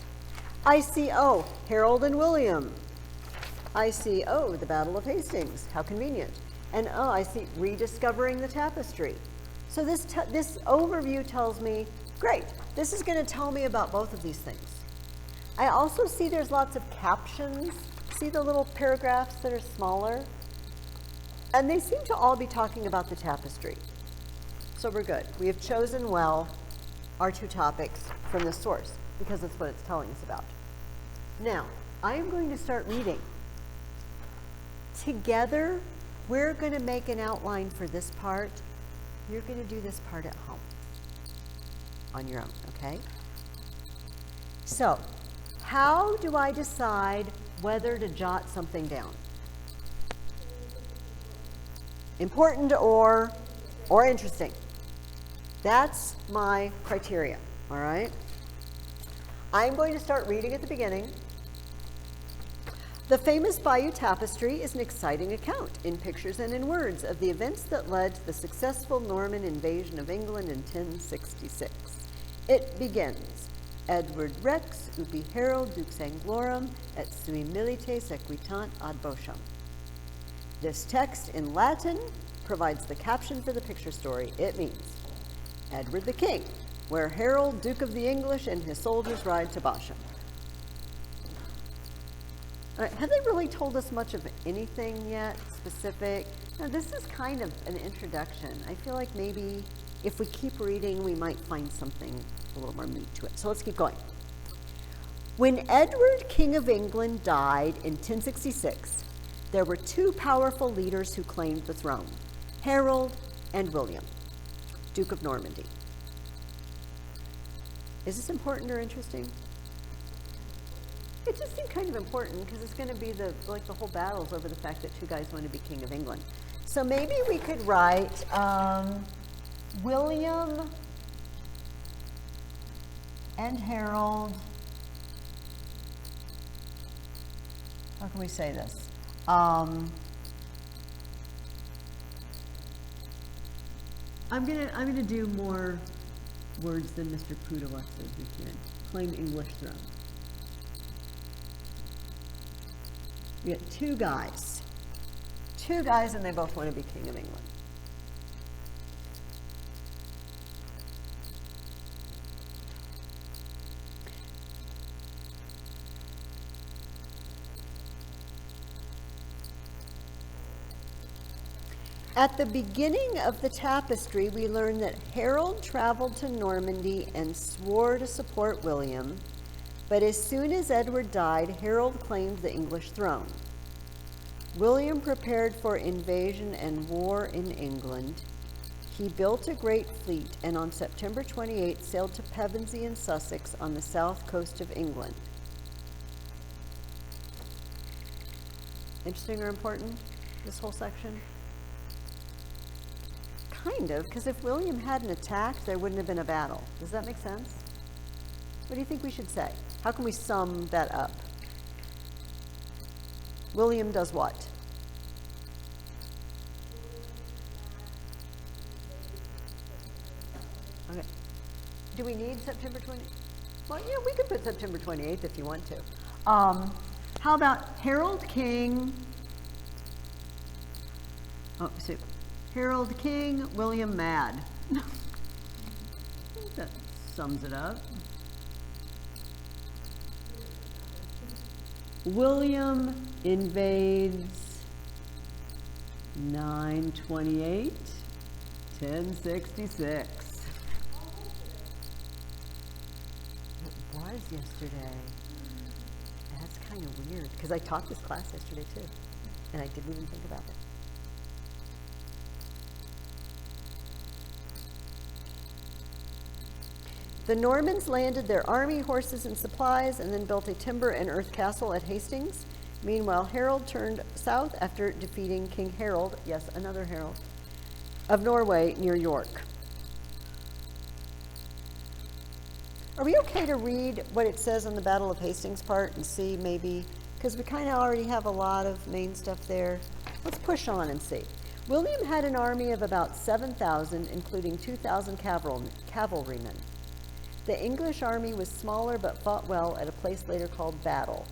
I see, oh, Harold and William. I see, oh, the Battle of Hastings. How convenient. And oh, I see rediscovering the tapestry. So this overview tells me, great, this is going to tell me about both of these things. I also see there's lots of captions. See the little paragraphs that are smaller? And they seem to all be talking about the tapestry. So we're good. We have chosen well our 2 topics from the source because that's what it's telling us about. Now, I am going to start reading. Together, we're going to make an outline for this part. You're going to do this part at home on your own, okay? So, how do I decide whether to jot something down? Important or interesting. That's my criteria, all right? I'm going to start reading at the beginning. The famous Bayou Tapestry is an exciting account in pictures and in words of the events that led to the successful Norman invasion of England in 1066. It begins, Edward Rex, ubi Harold dux Anglorum, et sui milites equitant ad Bochum. This text in Latin provides the caption for the picture story. It means, Edward the King, where Harold, Duke of the English, and his soldiers ride to Bashan. All right, have they really told us much of anything yet specific? Now, this is kind of an introduction. I feel like maybe if we keep reading, we might find something a little more meat to it. So let's keep going. When Edward, King of England, died in 1066, there were two powerful leaders who claimed the throne, Harold and William, Duke of Normandy. Is this important or interesting? It just seemed kind of important because it's going to be the whole battles over the fact that two guys want to be King of England. So maybe we could write William and Harold. How can we say this? I'm gonna do more words than Mr. Pudawa says we can. Claim English throne. We got two guys, and they both want to be King of England. At the beginning of the tapestry, we learn that Harold traveled to Normandy and swore to support William, but as soon as Edward died, Harold claimed the English throne. William prepared for invasion and war in England. He built a great fleet and on September 28th sailed to Pevensey in Sussex on the south coast of England. Interesting or important, this whole section? Kind of, because if William hadn't attacked, there wouldn't have been a battle. Does that make sense? What do you think we should say? How can we sum that up? William does what? Okay. Do we need September 20th? Well, yeah, we could put September 28th if you want to. How about Harold King? Oh, so Harold King, William Mad. That sums it up. William invades 928, 1066. It was yesterday. That's kind of weird, because I taught this class yesterday too, and I didn't even think about it. The Normans landed their army, horses, and supplies, and then built a timber and earth castle at Hastings. Meanwhile, Harold turned south after defeating King Harold, yes, another Harold, of Norway near York. Are we okay to read what it says on the Battle of Hastings part and see maybe, because we kind of already have a lot of main stuff there. Let's push on and see. William had an army of about 7,000, including 2,000 cavalrymen. The English army was smaller but fought well at a place later called Battle.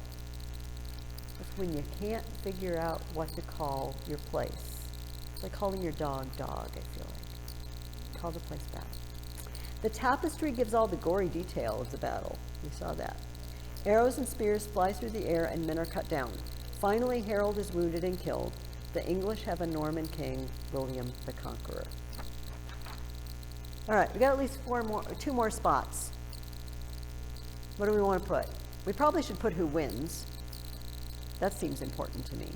That's when you can't figure out what to call your place. It's like calling your dog, dog, I feel like. Call the place Battle. The tapestry gives all the gory detail of the battle. We saw that. Arrows and spears fly through the air and men are cut down. Finally, Harold is wounded and killed. The English have a Norman king, William the Conqueror. All right, we got at least two more spots. What do we want to put? We probably should put who wins. That seems important to me.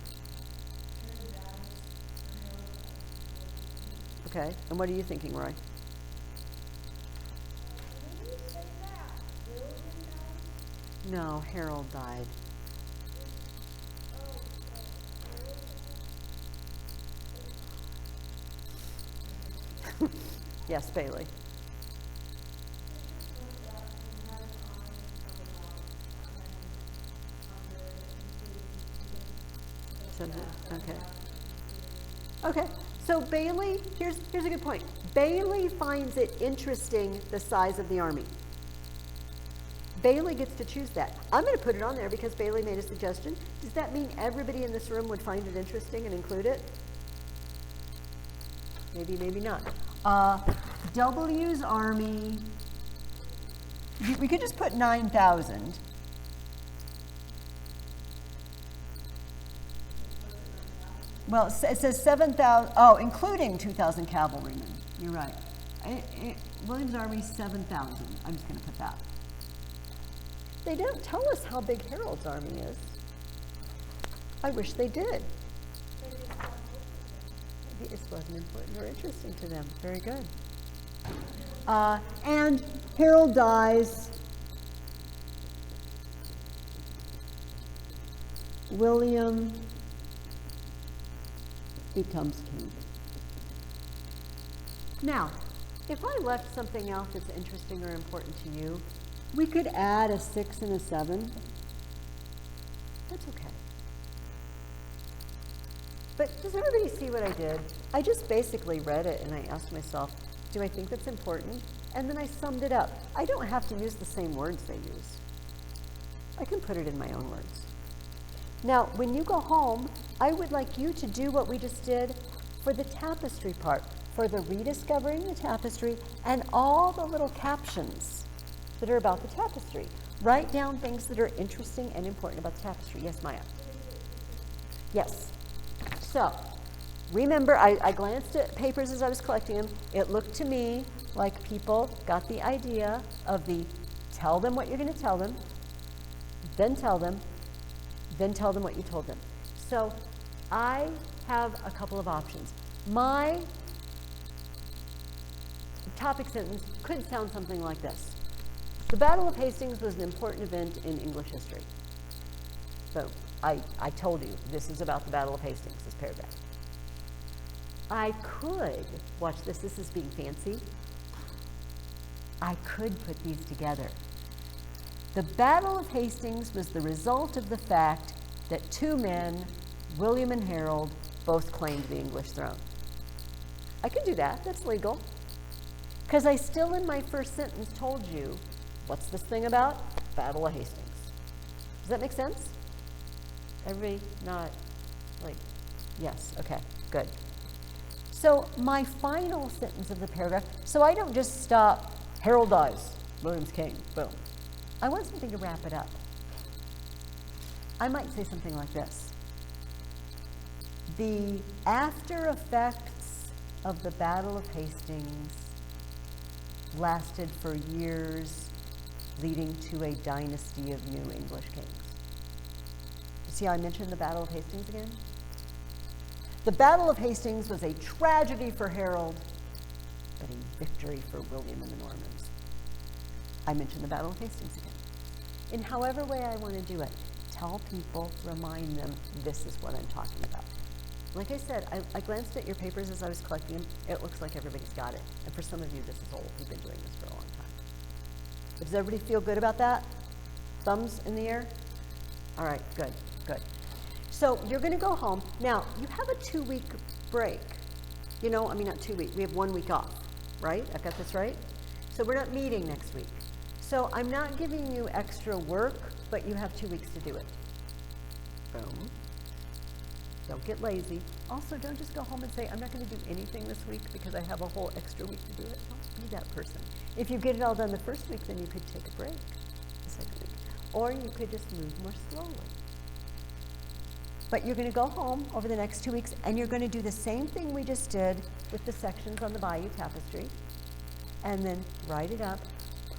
Okay, and what are you thinking, Roy? No, Harold died. Yes, Bailey. Okay. Okay. So Bailey, here's a good point. Bailey finds it interesting the size of the army. Bailey gets to choose that. I'm going to put it on there because Bailey made a suggestion. Does that mean everybody in this room would find it interesting and include it? Maybe, maybe not. W's army, we could just put 9,000. Well, it says 7,000, oh, including 2,000 cavalrymen. You're right. William's army, 7,000. I'm just going to put that. They don't tell us how big Harold's army is. I wish they did. Maybe it wasn't important or interesting to them. Very good. And Harold dies. William becomes king. Now, if I left something else that's interesting or important to you, we could add a 6 and a 7. That's okay. But does everybody see what I did? I just basically read it and I asked myself, do I think that's important? And then I summed it up. I don't have to use the same words they use. I can put it in my own words. Now, when you go home, I would like you to do what we just did for the tapestry part, for the rediscovering the tapestry and all the little captions that are about the tapestry. Write down things that are interesting and important about the tapestry. Yes, Maya? Yes. So, remember, I glanced at papers as I was collecting them. It looked to me like people got the idea of the tell them what you're going to tell them, then tell them what you told them. So, I have a couple of options. My topic sentence could sound something like this. The Battle of Hastings was an important event in English history. So I told you this is about the Battle of Hastings, this paragraph. I could, watch this is being fancy. I could put these together. The Battle of Hastings was the result of the fact that two men, William and Harold, both claimed the English throne. I could do that, that's legal. Because I still in my first sentence told you, what's this thing about? Battle of Hastings. Does that make sense? Everybody not like, yes, okay, good. So my final sentence of the paragraph, so I don't just stop, Harold dies, William's king, boom. I want something to wrap it up. I might say something like this. The after effects of the Battle of Hastings lasted for years, leading to a dynasty of new English kings. You see how I mentioned the Battle of Hastings again? The Battle of Hastings was a tragedy for Harold, but a victory for William and the Normans. I mentioned the Battle of Hastings again. In however way I want to do it, tell people, remind them, this is what I'm talking about. Like I said, I glanced at your papers as I was collecting them. It looks like everybody's got it. And for some of you, this is old. We've been doing this for a long time. But does everybody feel good about that? Thumbs in the air? All right, good, good. So you're going to go home. Now, you have a 2-week break. You know, I mean, not 2 weeks. We have 1 week off, right? I've got this right? So we're not meeting next week. So I'm not giving you extra work, but you have 2 weeks to do it. Boom. Don't get lazy. Also, don't just go home and say, I'm not going to do anything this week because I have a whole extra week to do it. Don't be that person. If you get it all done the first week, then you could take a break the second week. Or you could just move more slowly. But you're going to go home over the next 2 weeks, and you're going to do the same thing we just did with the sections on the Bayou Tapestry, and then write it up.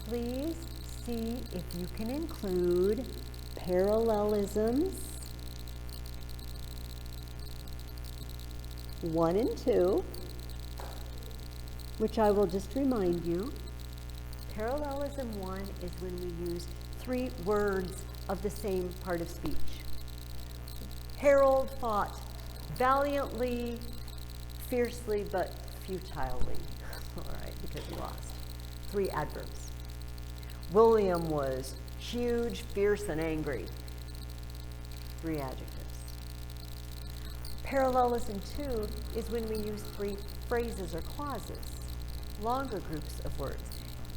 Please see if you can include parallelisms 1 and 2, which I will just remind you. Parallelism 1 is when we use 3 words of the same part of speech. Harold fought valiantly, fiercely, but futilely. All right, because he lost. 3 adverbs. William was huge, fierce, and angry. 3 adjectives. Parallelism 2 is when we use 3 phrases or clauses, longer groups of words.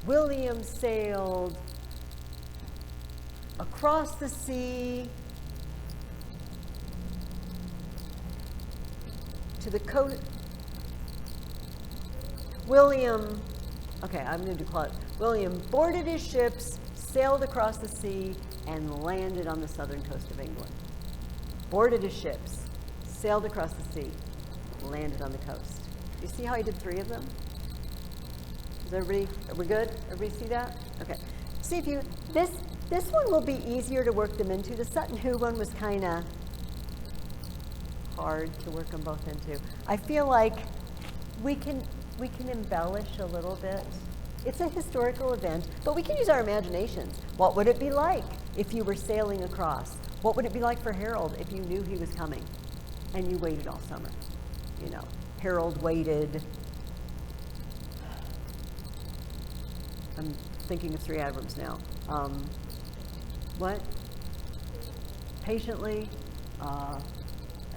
William sailed across the sea to the coast. William Okay, I'm going to call it. William boarded his ships, sailed across the sea, and landed on the southern coast of England. Boarded his ships, sailed across the sea, landed on the coast. You see how I did 3 of them? Is everybody, are we good? Everybody see that? Okay. See if you, this one will be easier to work them into. The Sutton Hoo one was kind of hard to work them both into. I feel like we can embellish a little bit. It's a historical event, but we can use our imaginations. What would it be like if you were sailing across? What would it be like for Harold if you knew he was coming and you waited all summer? You know, Harold waited. I'm thinking of 3 adverbs now. What? Patiently.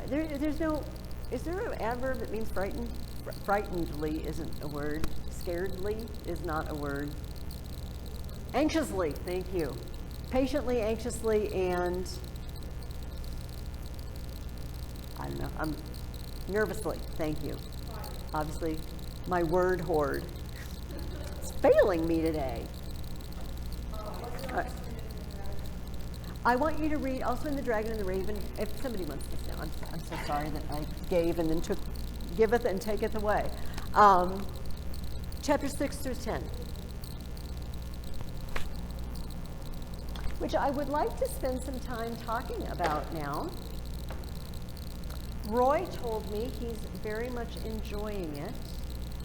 There's no, is there an adverb that means frightened? Frightenedly isn't a word. Scaredly is not a word. Anxiously, thank you. Patiently, anxiously, and I don't know, I'm nervously, thank you. Obviously, my word hoard. It's failing me today. All right. I want you to read, also in The Dragon and the Raven, if somebody wants this now, I'm so sorry that I gave and then took, giveth and taketh away. Chapter 6 through 10. Which I would like to spend some time talking about now. Roy told me he's very much enjoying it.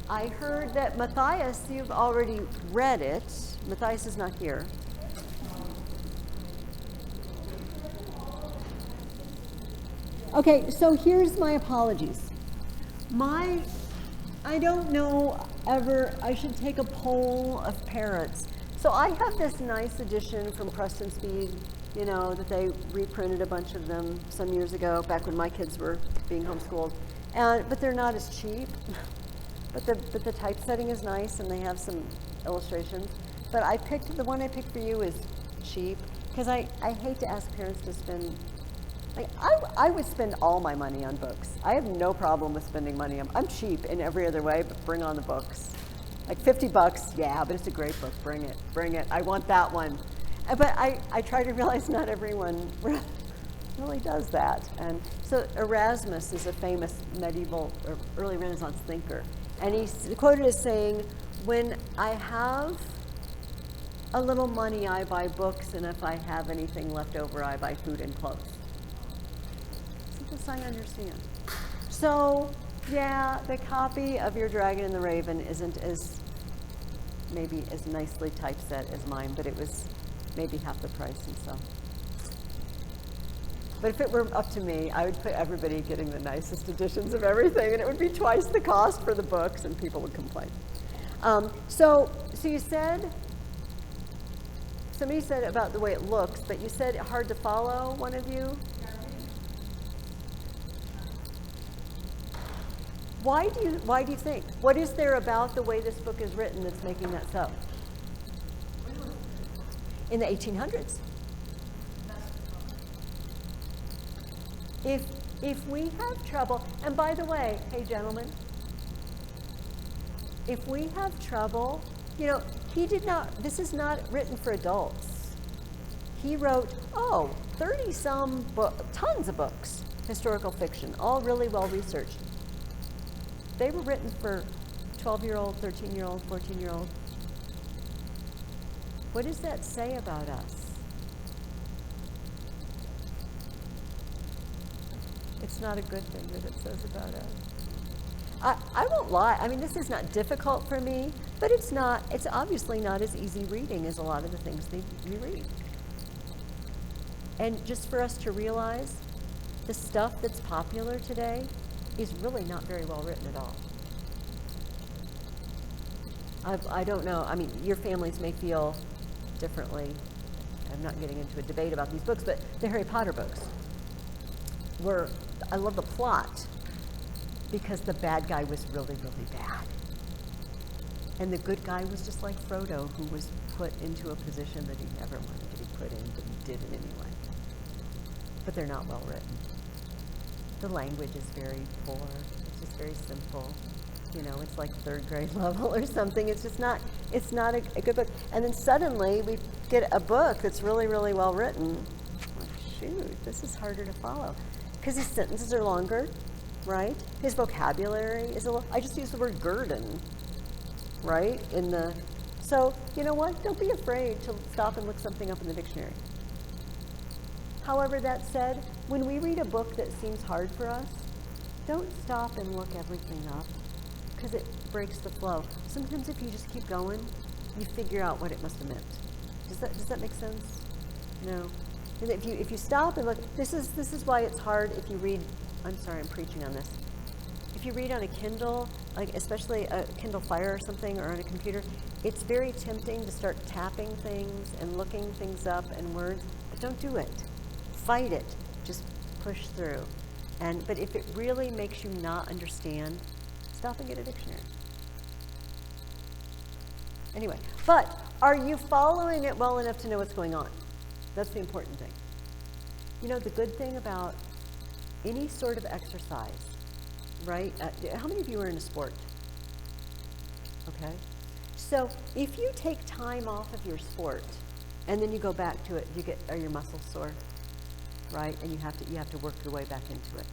I heard that Matthias, you've already read it. Matthias is not here. Okay, so here's my apologies. I don't know ever, I should take a poll of parents. So I have this nice edition from Preston Speed, you know, that they reprinted a bunch of them some years ago, back when my kids were being homeschooled. But they're not as cheap. But the typesetting is nice, and they have some illustrations. But the one I picked for you is cheap, because I hate to ask parents to spend, like, I would spend all my money on books. I have no problem with spending money on, I'm cheap in every other way, but bring on the books. Like $50, yeah, but it's a great book, bring it, I want that one. But I try to realize not everyone really does that. And so Erasmus is a famous medieval or early Renaissance thinker. And he's quoted as saying, when I have a little money, I buy books, and if I have anything left over, I buy food and clothes. So this I understand. So, yeah, the copy of Your Dragon and the Raven isn't maybe as nicely typeset as mine, but it was maybe half the price and so. But if it were up to me, I would put everybody getting the nicest editions of everything, and it would be twice the cost for the books, and people would complain. So you said, somebody said about the way it looks, but you said hard to follow, one of you? Why do you think? What is there about the way this book is written that's making that so? In the 1800s. If we have trouble, and by the way, hey gentlemen, if we have trouble, you know, this is not written for adults. He wrote, 30-some tons of books, historical fiction, all really well researched. They were written for 12-year-old, 13-year-old, 14-year-old. What does that say about us? It's not a good thing that it says about us. I won't lie. I mean, this is not difficult for me, but it's obviously not as easy reading as a lot of the things we read. And just for us to realize the stuff that's popular today is really not very well written at all. I don't know. I mean, your families may feel differently. I'm not getting into a debate about these books, but the Harry Potter books I love the plot because the bad guy was really, really bad. And the good guy was just like Frodo, who was put into a position that he never wanted to be put in, but he did it anyway. But they're not well written. The language is very poor. It's just very simple. You know, it's like third grade level or something. It's just not, it's not a good book. And then suddenly we get a book that's really, really well written. Like, shoot, this is harder to follow. Because his sentences are longer, right? His vocabulary is a little, I just used the word guerdon, right? So, you know what? Don't be afraid to stop and look something up in the dictionary. However, that said, when we read a book that seems hard for us, don't stop and look everything up, because it breaks the flow. Sometimes if you just keep going, you figure out what it must have meant. Does that make sense? No. If you stop and look, this is why it's hard if you read. I'm sorry, I'm preaching on this. If you read on a Kindle, like especially a Kindle Fire or something, or on a computer, it's very tempting to start tapping things and looking things up and words, but don't do it. Fight it. Just push through. But if it really makes you not understand, stop and get a dictionary. Anyway, but are you following it well enough to know what's going on? That's the important thing. You know, the good thing about any sort of exercise, right? How many of you are in a sport? Okay. So if you take time off of your sport and then you go back to it, are your muscles sore? Right? And you have to work your way back into it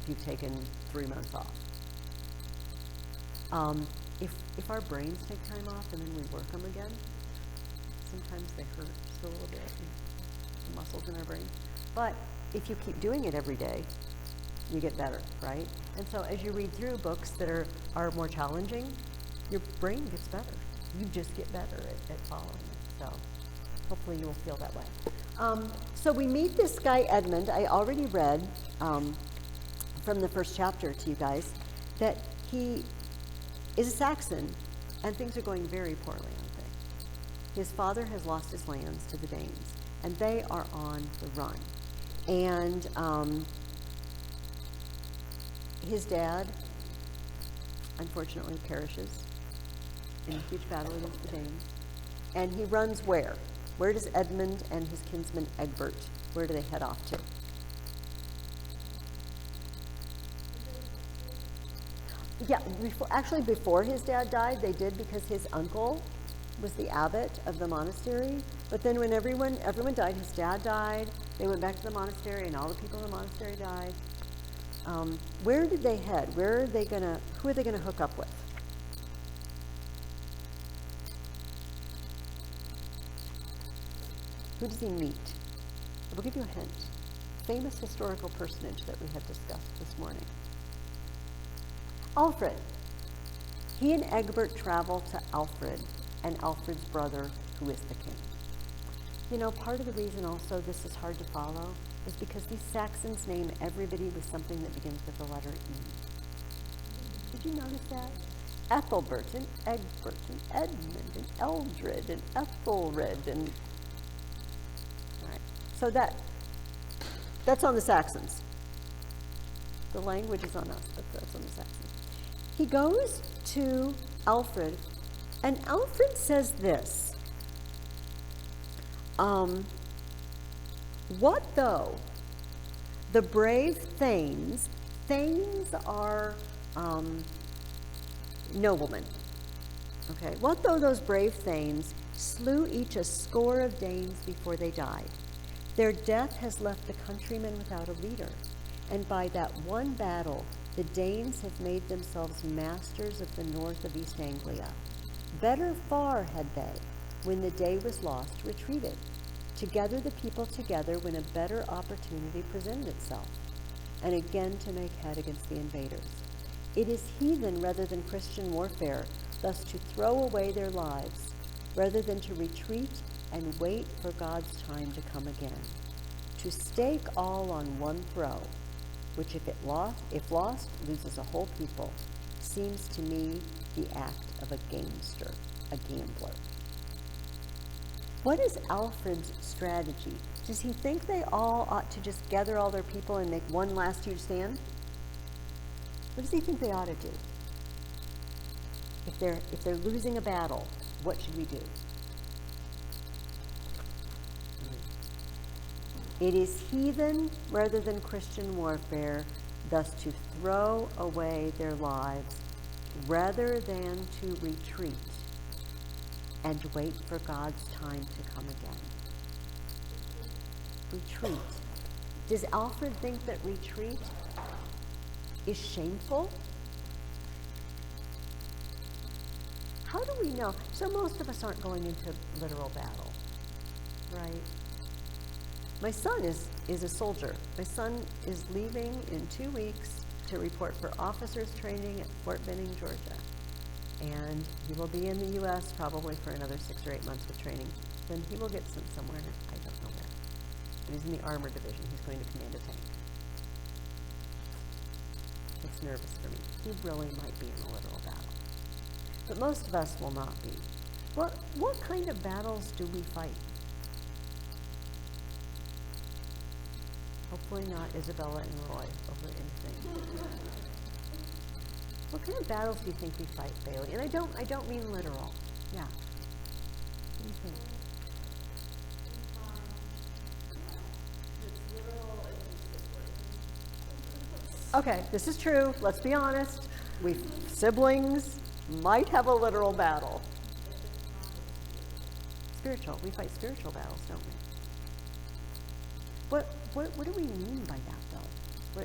if you've taken 3 months off. If our brains take time off and then we work them again, sometimes they hurt just a little bit, the muscles in our brain. But if you keep doing it every day, you get better, right? And so as you read through books that are more challenging, your brain gets better. You just get better at following it. So hopefully you will feel that way. So we meet this guy, Edmund. I already read from the first chapter to you guys that he is a Saxon, and things are going very poorly on things. His father has lost his lands to the Danes, and they are on the run. And his dad, unfortunately, perishes in a huge battle against the Danes. And he runs where? Where does Edmund and his kinsman Egbert, where do they head off to? Yeah, before his dad died, they did, because his uncle was the abbot of the monastery. But then when everyone died, his dad died, they went back to the monastery, and all the people in the monastery died. Where did they head? Who are they gonna hook up with? Who does he meet? We'll give you a hint. Famous historical personage that we have discussed this morning. Alfred. He and Egbert travel to Alfred, and Alfred's brother, who is the king. You know, part of the reason also this is hard to follow is because these Saxons name everybody with something that begins with the letter E. Did you notice that? Ethelbert, and Egbert, and Edmund, and Eldred, and Ethelred, and... All right. So that's on the Saxons. The language is on us, but that's on the Saxons. He goes to Alfred, and Alfred says this. What though the brave thanes are noblemen, okay? What though those brave thanes slew each a score of Danes before they died? Their death has left the countrymen without a leader, and by that one battle the Danes have made themselves masters of the north of East Anglia. Better far had they, when the day was lost, retreated, to gather the people together when a better opportunity presented itself, and again to make head against the invaders. It is heathen rather than Christian warfare, thus to throw away their lives, rather than to retreat and wait for God's time to come again. To stake all on one throw, which if lost, loses a whole people, seems to me the act of a gamester, a gambler. What is Alfred's strategy? Does he think they all ought to just gather all their people and make one last huge stand? What does he think they ought to do? If they're losing a battle, what should we do? It is heathen rather than Christian warfare, thus to throw away their lives, rather than to retreat and wait for God's time to come again. Retreat. Does Alfred think that retreat is shameful? How do we know? So most of us aren't going into literal battle, right? My son is a soldier. My son is leaving in 2 weeks to report for officers training at Fort Benning, Georgia. And he will be in the U.S. probably for another 6 or 8 months with training. Then he will get sent somewhere, I don't know where. But he's in the armor division. He's going to command a tank. It's nervous for me. He really might be in a literal battle. But most of us will not be. What kind of battles do we fight? Hopefully not Isabella and Roy over anything. What kind of battles do you think we fight, Bailey? And I don't mean literal. Yeah. What do you think? Okay, this is true. Let's be honest. Siblings might have a literal battle. Spiritual. We fight spiritual battles, don't we? What do we mean by that, though?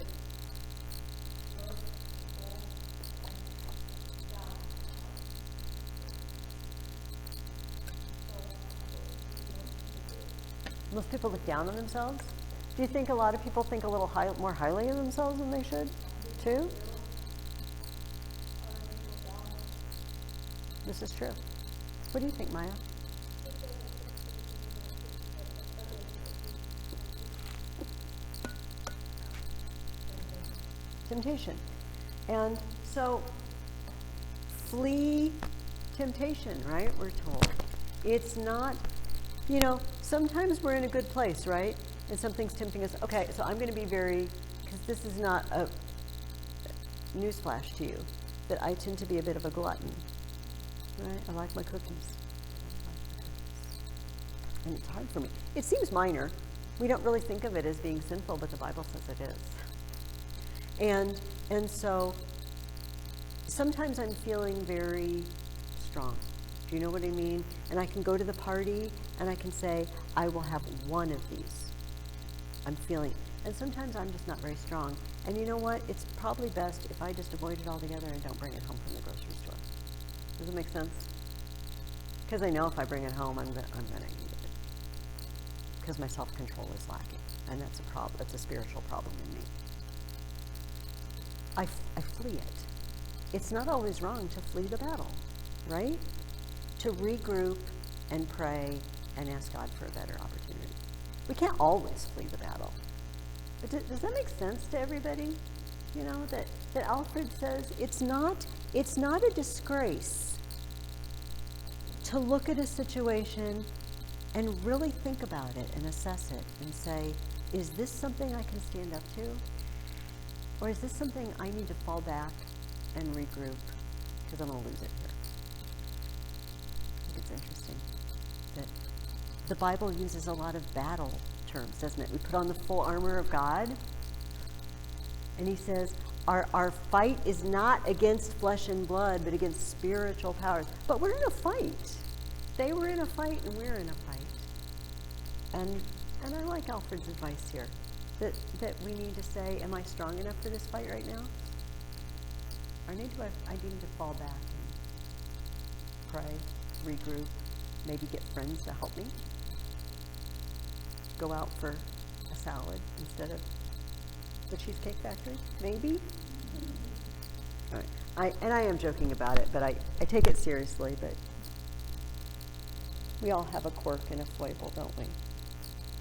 Most people look down on themselves. Do you think a lot of people think a little more highly of themselves than they should, too? This is true. What do you think, Maya? Temptation. And so, flee temptation, right? We're told. It's not, sometimes we're in a good place, right? And something's tempting us. Okay, so I'm going to be because this is not a newsflash to you, that I tend to be a bit of a glutton, right? I like my cookies. And it's hard for me. It seems minor. We don't really think of it as being sinful, but the Bible says it is. And so sometimes I'm feeling very strong. Do you know what I mean? And I can go to the party and I can say, I will have one of these. I'm feeling. And sometimes I'm just not very strong. And you know what? It's probably best if I just avoid it altogether and don't bring it home from the grocery store. Does it make sense? Because I know if I bring it home, I'm gonna eat it. Because my self-control is lacking. And that's a problem. That's a spiritual problem in me. I flee it. It's not always wrong to flee the battle, right? To regroup and pray and ask God for a better opportunity. We can't always flee the battle. But does that make sense to everybody? That Alfred says it's not a disgrace to look at a situation and really think about it and assess it and say, is this something I can stand up to? Or is this something I need to fall back and regroup because I'm going to lose it here? I think it's interesting that the Bible uses a lot of battle terms, doesn't it? We put on the full armor of God. And he says, our fight is not against flesh and blood, but against spiritual powers. But we're in a fight. They were in a fight and we're in a fight. And I like Alfred's advice here. That we need to say, am I strong enough for this fight right now? Or I need to fall back and pray, regroup, maybe get friends to help me. Go out for a salad instead of the Cheesecake Factory, maybe? All right. I am joking about it, but I take it seriously, but we all have a quirk and a foible, don't we?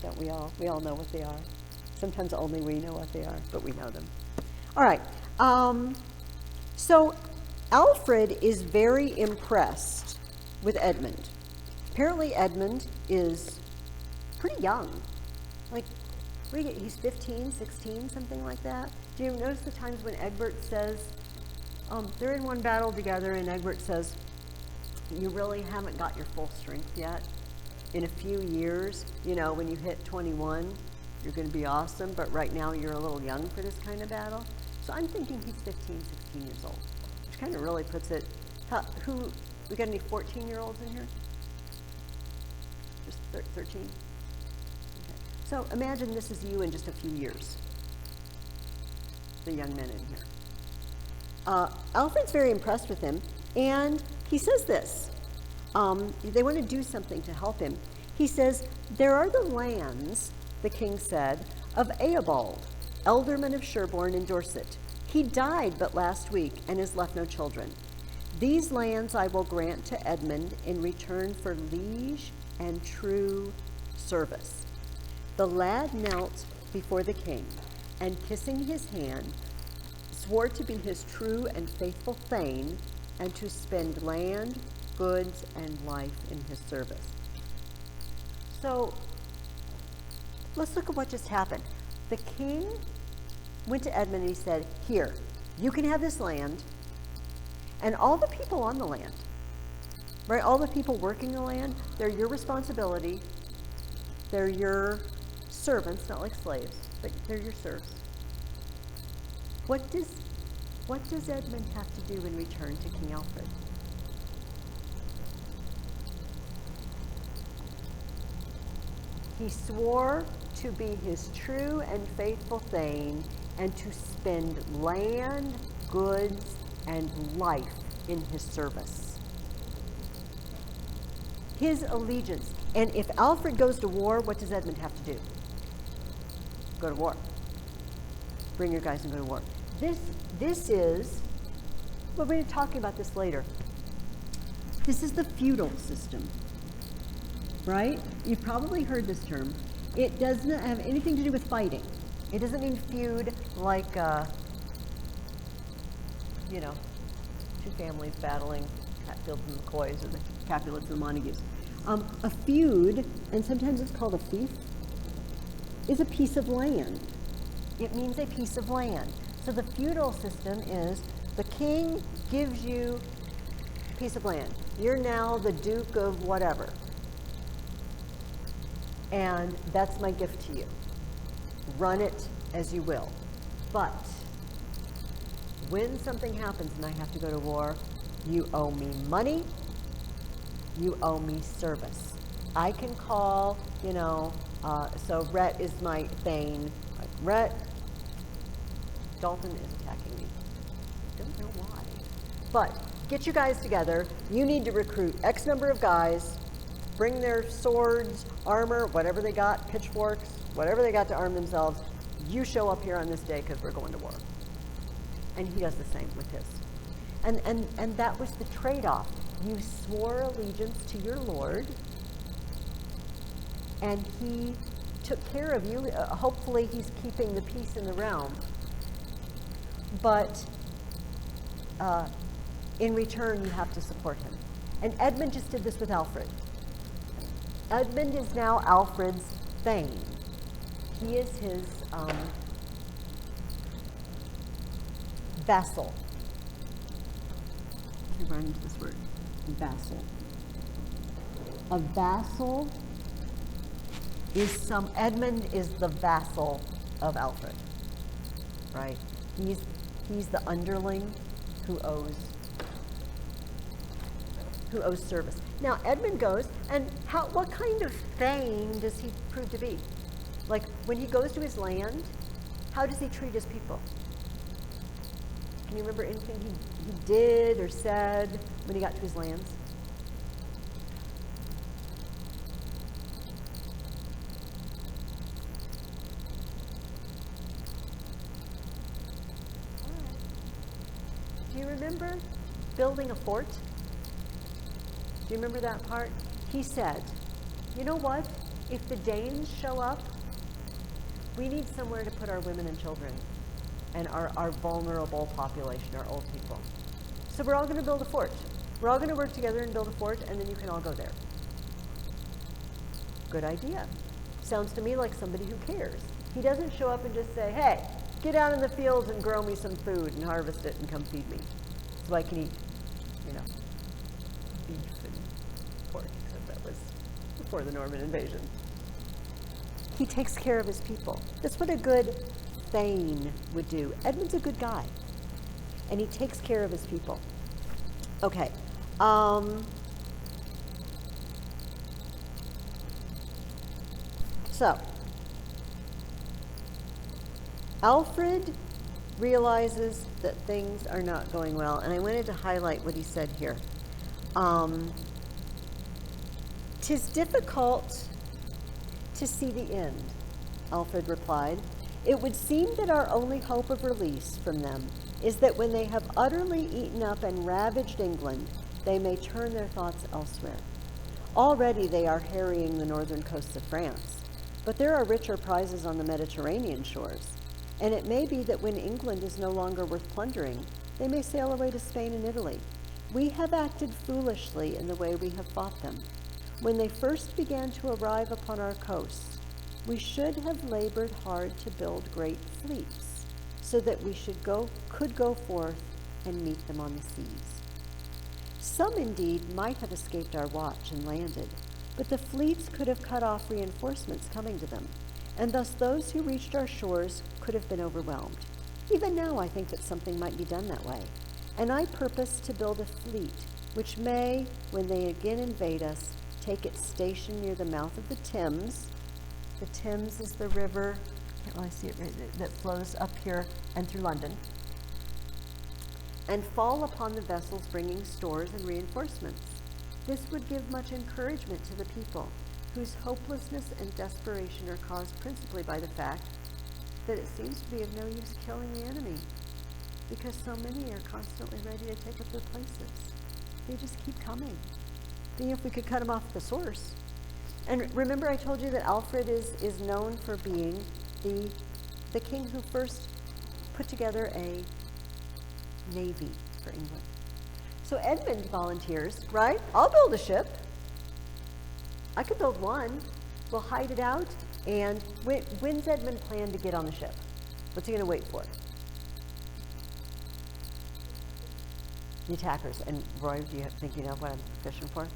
Don't we all? We all know what they are. Sometimes only we know what they are, but we know them. All right. So Alfred is very impressed with Edmund. Apparently Edmund is pretty young. Like, he's 15, 16, something like that. Do you notice the times when Egbert says, they're in one battle together, and Egbert says, you really haven't got your full strength yet. In a few years, when you hit 21, you're going to be awesome, but right now you're a little young for this kind of battle. So I'm thinking he's 15, 16 years old, which kind of really puts it, we got any 14-year-olds in here? Just 13? Okay. So imagine this is you in just a few years, the young men in here. Alfred's very impressed with him, and he says this. They want to do something to help him. He says, there are the lands, the king said, of Eobald, ealdorman of Sherborne in Dorset. He died but last week and has left no children. These lands I will grant to Edmund in return for liege and true service. The lad knelt before the king, and kissing his hand, swore to be his true and faithful thane, and to spend land, goods, and life in his service. So let's look at what just happened. The king went to Edmund and he said, here, you can have this land, and all the people on the land, right? All the people working the land, they're your responsibility. They're your servants, not like slaves, but they're your serfs. What does Edmund have to do in return to King Alfred? He swore to be his true and faithful thane and to spend land, goods, and life in his service. His allegiance. And if Alfred goes to war, what does Edmund have to do? Go to war. Bring your guys and go to war. This is, well, we're talking about this later. This is the feudal system, right? You've probably heard this term. It does not have anything to do with fighting. It doesn't mean feud like, two families battling, Hatfields and McCoys, or the Capulets and the Montagues. A feud, and sometimes it's called a fief, is a piece of land. It means a piece of land. So the feudal system is the king gives you a piece of land. You're now the Duke of whatever. And that's my gift to you. Run it as you will. But when something happens and I have to go to war, you owe me money, you owe me service. I can call, so Rhett is my thane. Like, Rhett, Dalton is attacking me. Don't know why. But get you guys together. You need to recruit X number of guys, bring their swords, armor, whatever they got, pitchforks, whatever they got to arm themselves. You show up here on this day because we're going to war. And he does the same with his. And that was the trade-off. You swore allegiance to your Lord, and he took care of you. Hopefully he's keeping the peace in the realm. But in return, you have to support him. And Edmund just did this with Alfred. Edmund is now Alfred's thane. He is his vassal. I run into this word, vassal. A vassal is Edmund is the vassal of Alfred, right? He's the underling who owes service. Now Edmund goes, and what kind of thane does he prove to be? Like when he goes to his land, how does he treat his people? Can you remember anything he did or said when he got to his lands? Do you remember building a fort? Do you remember that part? He said, you know what? If the Danes show up, we need somewhere to put our women and children and our vulnerable population, our old people. So we're all going to build a fort. We're all going to work together and build a fort, and then you can all go there. Good idea. Sounds to me like somebody who cares. He doesn't show up and just say, hey, get out in the fields and grow me some food and harvest it and come feed me so I can eat, beef and pork, except that was before the Norman invasion. He takes care of his people. That's what a good thane would do. Edmund's a good guy, and he takes care of his people. Okay. So, Alfred realizes that things are not going well, and I wanted to highlight what he said here. "'Tis difficult to see the end," Alfred replied. "It would seem that our only hope of release from them is that when they have utterly eaten up and ravaged England, they may turn their thoughts elsewhere. Already they are harrying the northern coasts of France, but there are richer prizes on the Mediterranean shores, and it may be that when England is no longer worth plundering, they may sail away to Spain and Italy. We have acted foolishly in the way we have fought them. When they first began to arrive upon our coasts, we should have labored hard to build great fleets, so that we could go forth and meet them on the seas. Some indeed might have escaped our watch and landed, but the fleets could have cut off reinforcements coming to them, and thus those who reached our shores could have been overwhelmed. Even now I think that something might be done that way, and I purpose to build a fleet which may, when they again invade us, take its station near the mouth of the Thames." The Thames is the river, can't really see it, that flows up here and through London, "and fall upon the vessels bringing stores and reinforcements. This would give much encouragement to the people, whose hopelessness and desperation are caused principally by the fact that it seems to be of no use killing the enemy, because so many are constantly ready to take up their places. They just keep coming. Think if we could cut them off at the source." And remember I told you that Alfred is known for being the king who first put together a navy for England. So Edmund volunteers, right? "I'll build a ship. I could build one. We'll hide it out." And when's Edmund plan to get on the ship? What's he going to wait for? The attackers. And Roy, do you think you know what I'm fishing for?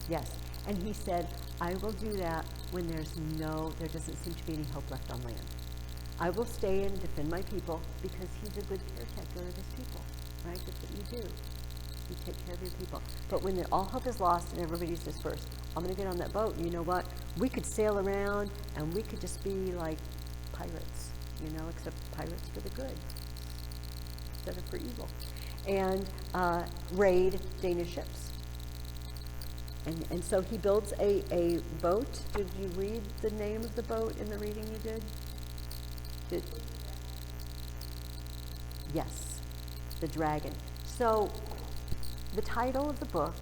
Yes, and he said, "I will do that when there doesn't seem to be any hope left on land. I will stay and defend my people," because he's a good caretaker of his people, right? That's what you do. You take care of your people. "But when all hope is lost and everybody's dispersed, I'm going to get on that boat, and you know what? We could sail around and we could just be like pirates, except pirates for the good instead of for evil, and raid Danish ships." And so he builds a boat. Did you read the name of the boat in the reading you did? Yes, the Dragon. So the title of the book,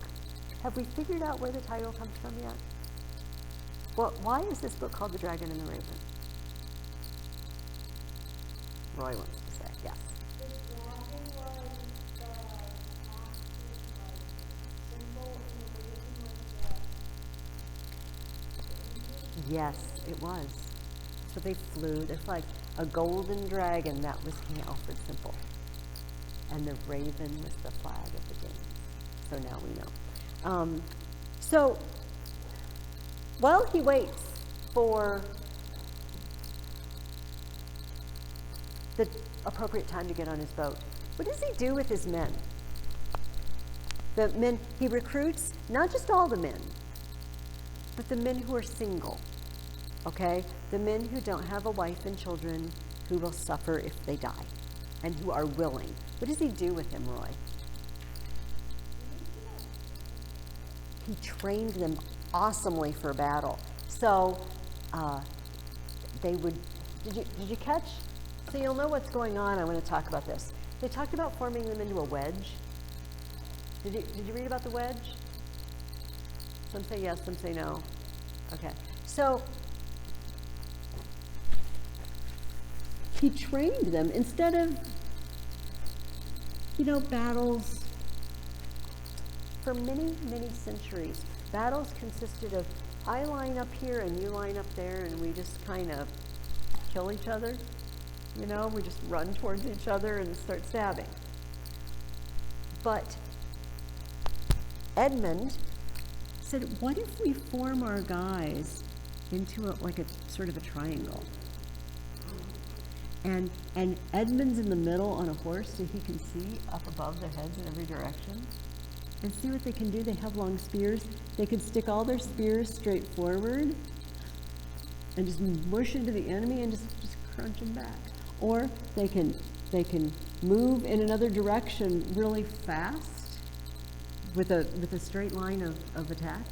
have we figured out where the title comes from yet? Well, why is this book called The Dragon and the Raven? Roy wants to say, yes. The dragon was the symbol, and the raven was the Yes, it was. So they flew. It's like a golden dragon. That was King Alfred's symbol. And the raven was the flag of the Danes. So now we know. So while he waits for the appropriate time to get on his boat, what does he do with his men? The men, he recruits not just all the men, but the men who are single, okay? The men who don't have a wife and children, who will suffer if they die, and who are willing. What does he do with them, Roy? He trained them awesomely for battle. So they would, did you catch? So you'll know what's going on. I want to talk about this. They talked about forming them into a wedge. Did you read about the wedge? Some say yes, some say no. Okay. So he trained them instead of, battles. For many, many centuries, battles consisted of I line up here and you line up there and we just kind of kill each other. You know, we just run towards each other and start stabbing. But Edmund said, what if we form our guys into like a sort of a triangle? And Edmund's in the middle on a horse so he can see up above their heads in every direction. And see what they can do. They have long spears. They can stick all their spears straight forward and just mush into the enemy and just crunch them back. Or they can move in another direction really fast with a straight line of attack.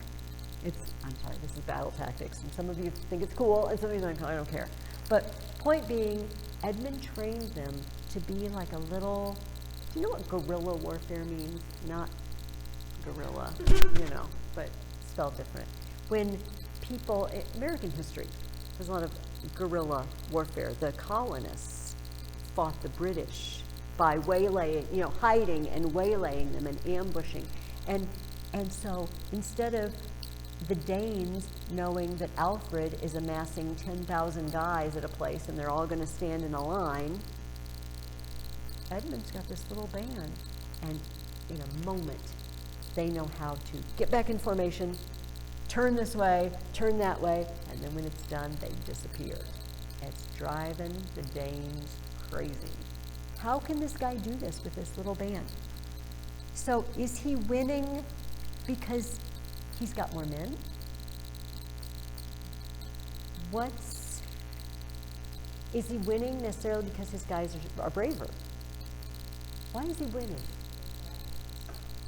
I'm sorry, this is battle tactics, and some of you think it's cool, and some of you think, I don't care. But point being, Edmund trained them to be like a little, do you know what guerrilla warfare means? Not guerrilla, you know, but spelled different. When people, American history, there's a lot of guerrilla warfare. The colonists fought the British by waylaying, you know, hiding and waylaying them and ambushing. And so instead of the Danes knowing that Alfred is amassing 10,000 guys at a place and they're all going to stand in a line, Edmund's got this little band, and in a moment they know how to get back in formation, turn this way, turn that way, and then when it's done, they disappear. It's driving the Danes crazy. How can this guy do this with this little band? So is he winning because he's got more men? Is he winning necessarily because his guys are braver? Why is he winning?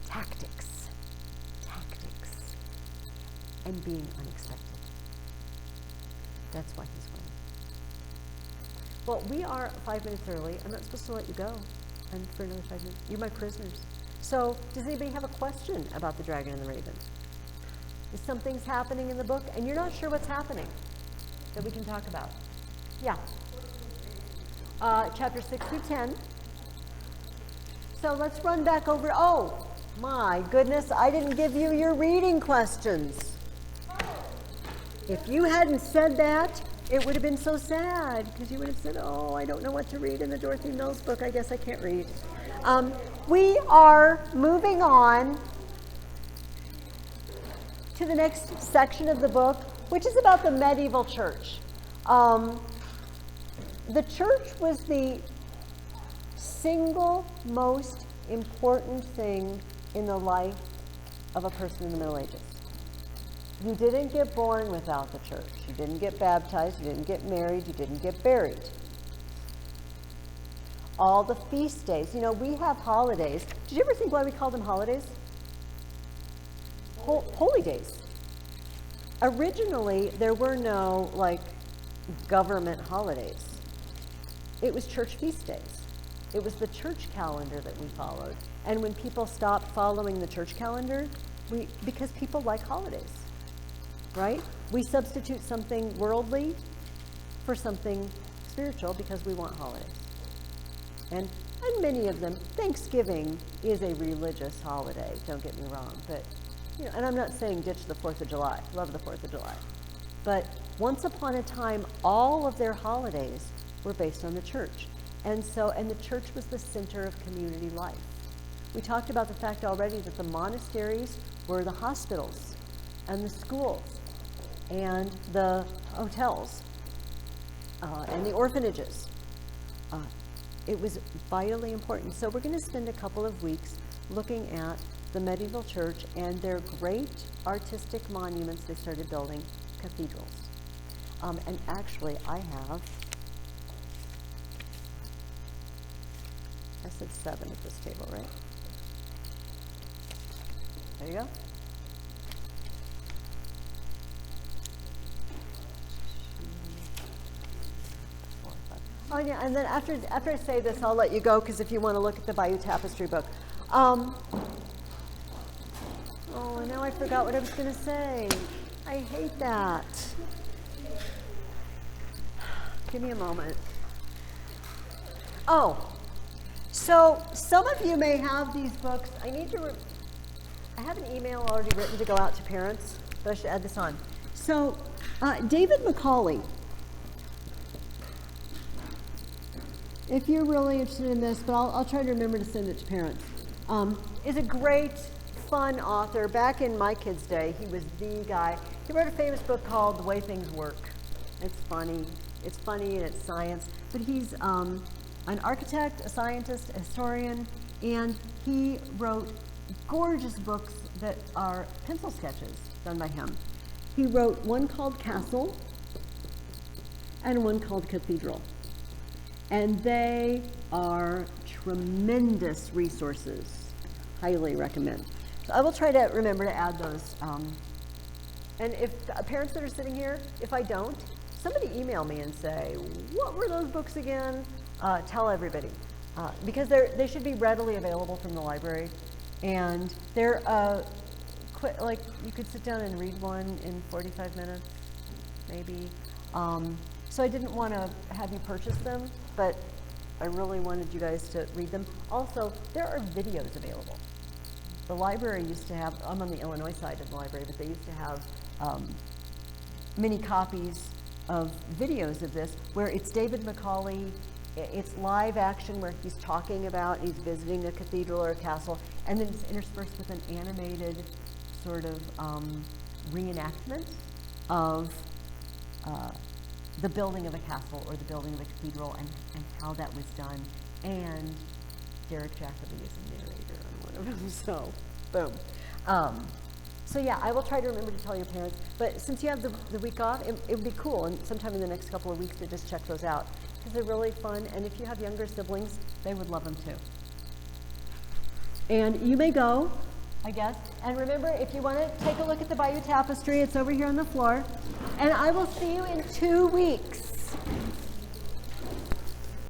Tactics. And being unexpected. That's why he's winning. Well, we are 5 minutes early. I'm not supposed to let you go for another 5 minutes. You're my prisoners. So, does anybody have a question about the Dragon and the Raven? Is something's happening in the book and you're not sure what's happening that we can talk about? Yeah. Chapter 6 through 10. So let's run back over. Oh, my goodness, I didn't give you your reading questions. If you hadn't said that, it would have been so sad, because you would have said, oh, I don't know what to read in the Dorothy Mills book. I guess I can't read. We are moving on to the next section of the book, which is about the medieval church. The church was the single most important thing in the life of a person in the Middle Ages. You didn't get born without the church. You didn't get baptized. You didn't get married. You didn't get buried. All the feast days. You know, we have holidays. Did you ever think why we call them holidays? Holy days. Originally, there were no, like, government holidays. It was church feast days. It was the church calendar that we followed. And when people stopped following the church calendar, because people like holidays, right? We substitute something worldly for something spiritual because we want holidays. And many of them, Thanksgiving is a religious holiday, don't get me wrong, but, you know, and I'm not saying ditch the 4th of July, love the 4th of July. But once upon a time, all of their holidays were based on the church. And the church was the center of community life. We talked about the fact already that the monasteries were the hospitals and the schools and the hotels and the orphanages. It was vitally important. So we're going to spend a couple of weeks looking at the medieval church and their great artistic monuments they started building, cathedrals. And actually, I said 7 at this table, right? There you go. Oh yeah, and then after I say this, I'll let you go, because if you want to look at the Bayou Tapestry book. Oh, now I forgot what I was going to say. I hate that. Give me a moment. Oh, so some of you may have these books. I have an email already written to go out to parents, but I should add this on. So David Macaulay if you're really interested in this, but I'll try to remember to send it to parents, is a great, fun author. Back in my kid's day, he was the guy. He wrote a famous book called The Way Things Work. It's funny. It's funny and it's science. But he's an architect, a scientist, a historian, and he wrote gorgeous books that are pencil sketches done by him. He wrote one called Castle and one called Cathedral. And they are tremendous resources. Highly recommend. So I will try to remember to add those. And if parents that are sitting here, if I don't, somebody email me and say, what were those books again? Tell everybody. Because they should be readily available from the library. And they're like you could sit down and read one in 45 minutes, maybe. So I didn't want to have you purchase them, but I really wanted you guys to read them. Also, there are videos available. The library used to have, I'm on the Illinois side of the library, but they used to have many copies of videos of this where it's David Macaulay, it's live action where he's talking about, he's visiting a cathedral or a castle, and then it's interspersed with an animated sort of reenactment of the building of a castle or the building of a cathedral and how that was done. And Derek Jacobi is a narrator on one of them, so boom. So yeah, I will try to remember to tell your parents, but since you have the week off, it would be cool, and sometime in the next couple of weeks to just check those out, because they're really fun, and if you have younger siblings, they would love them too. And you may go, I guess, and remember, if you want to take a look at the Bayou Tapestry, it's over here on the floor, and I will see you in 2 weeks.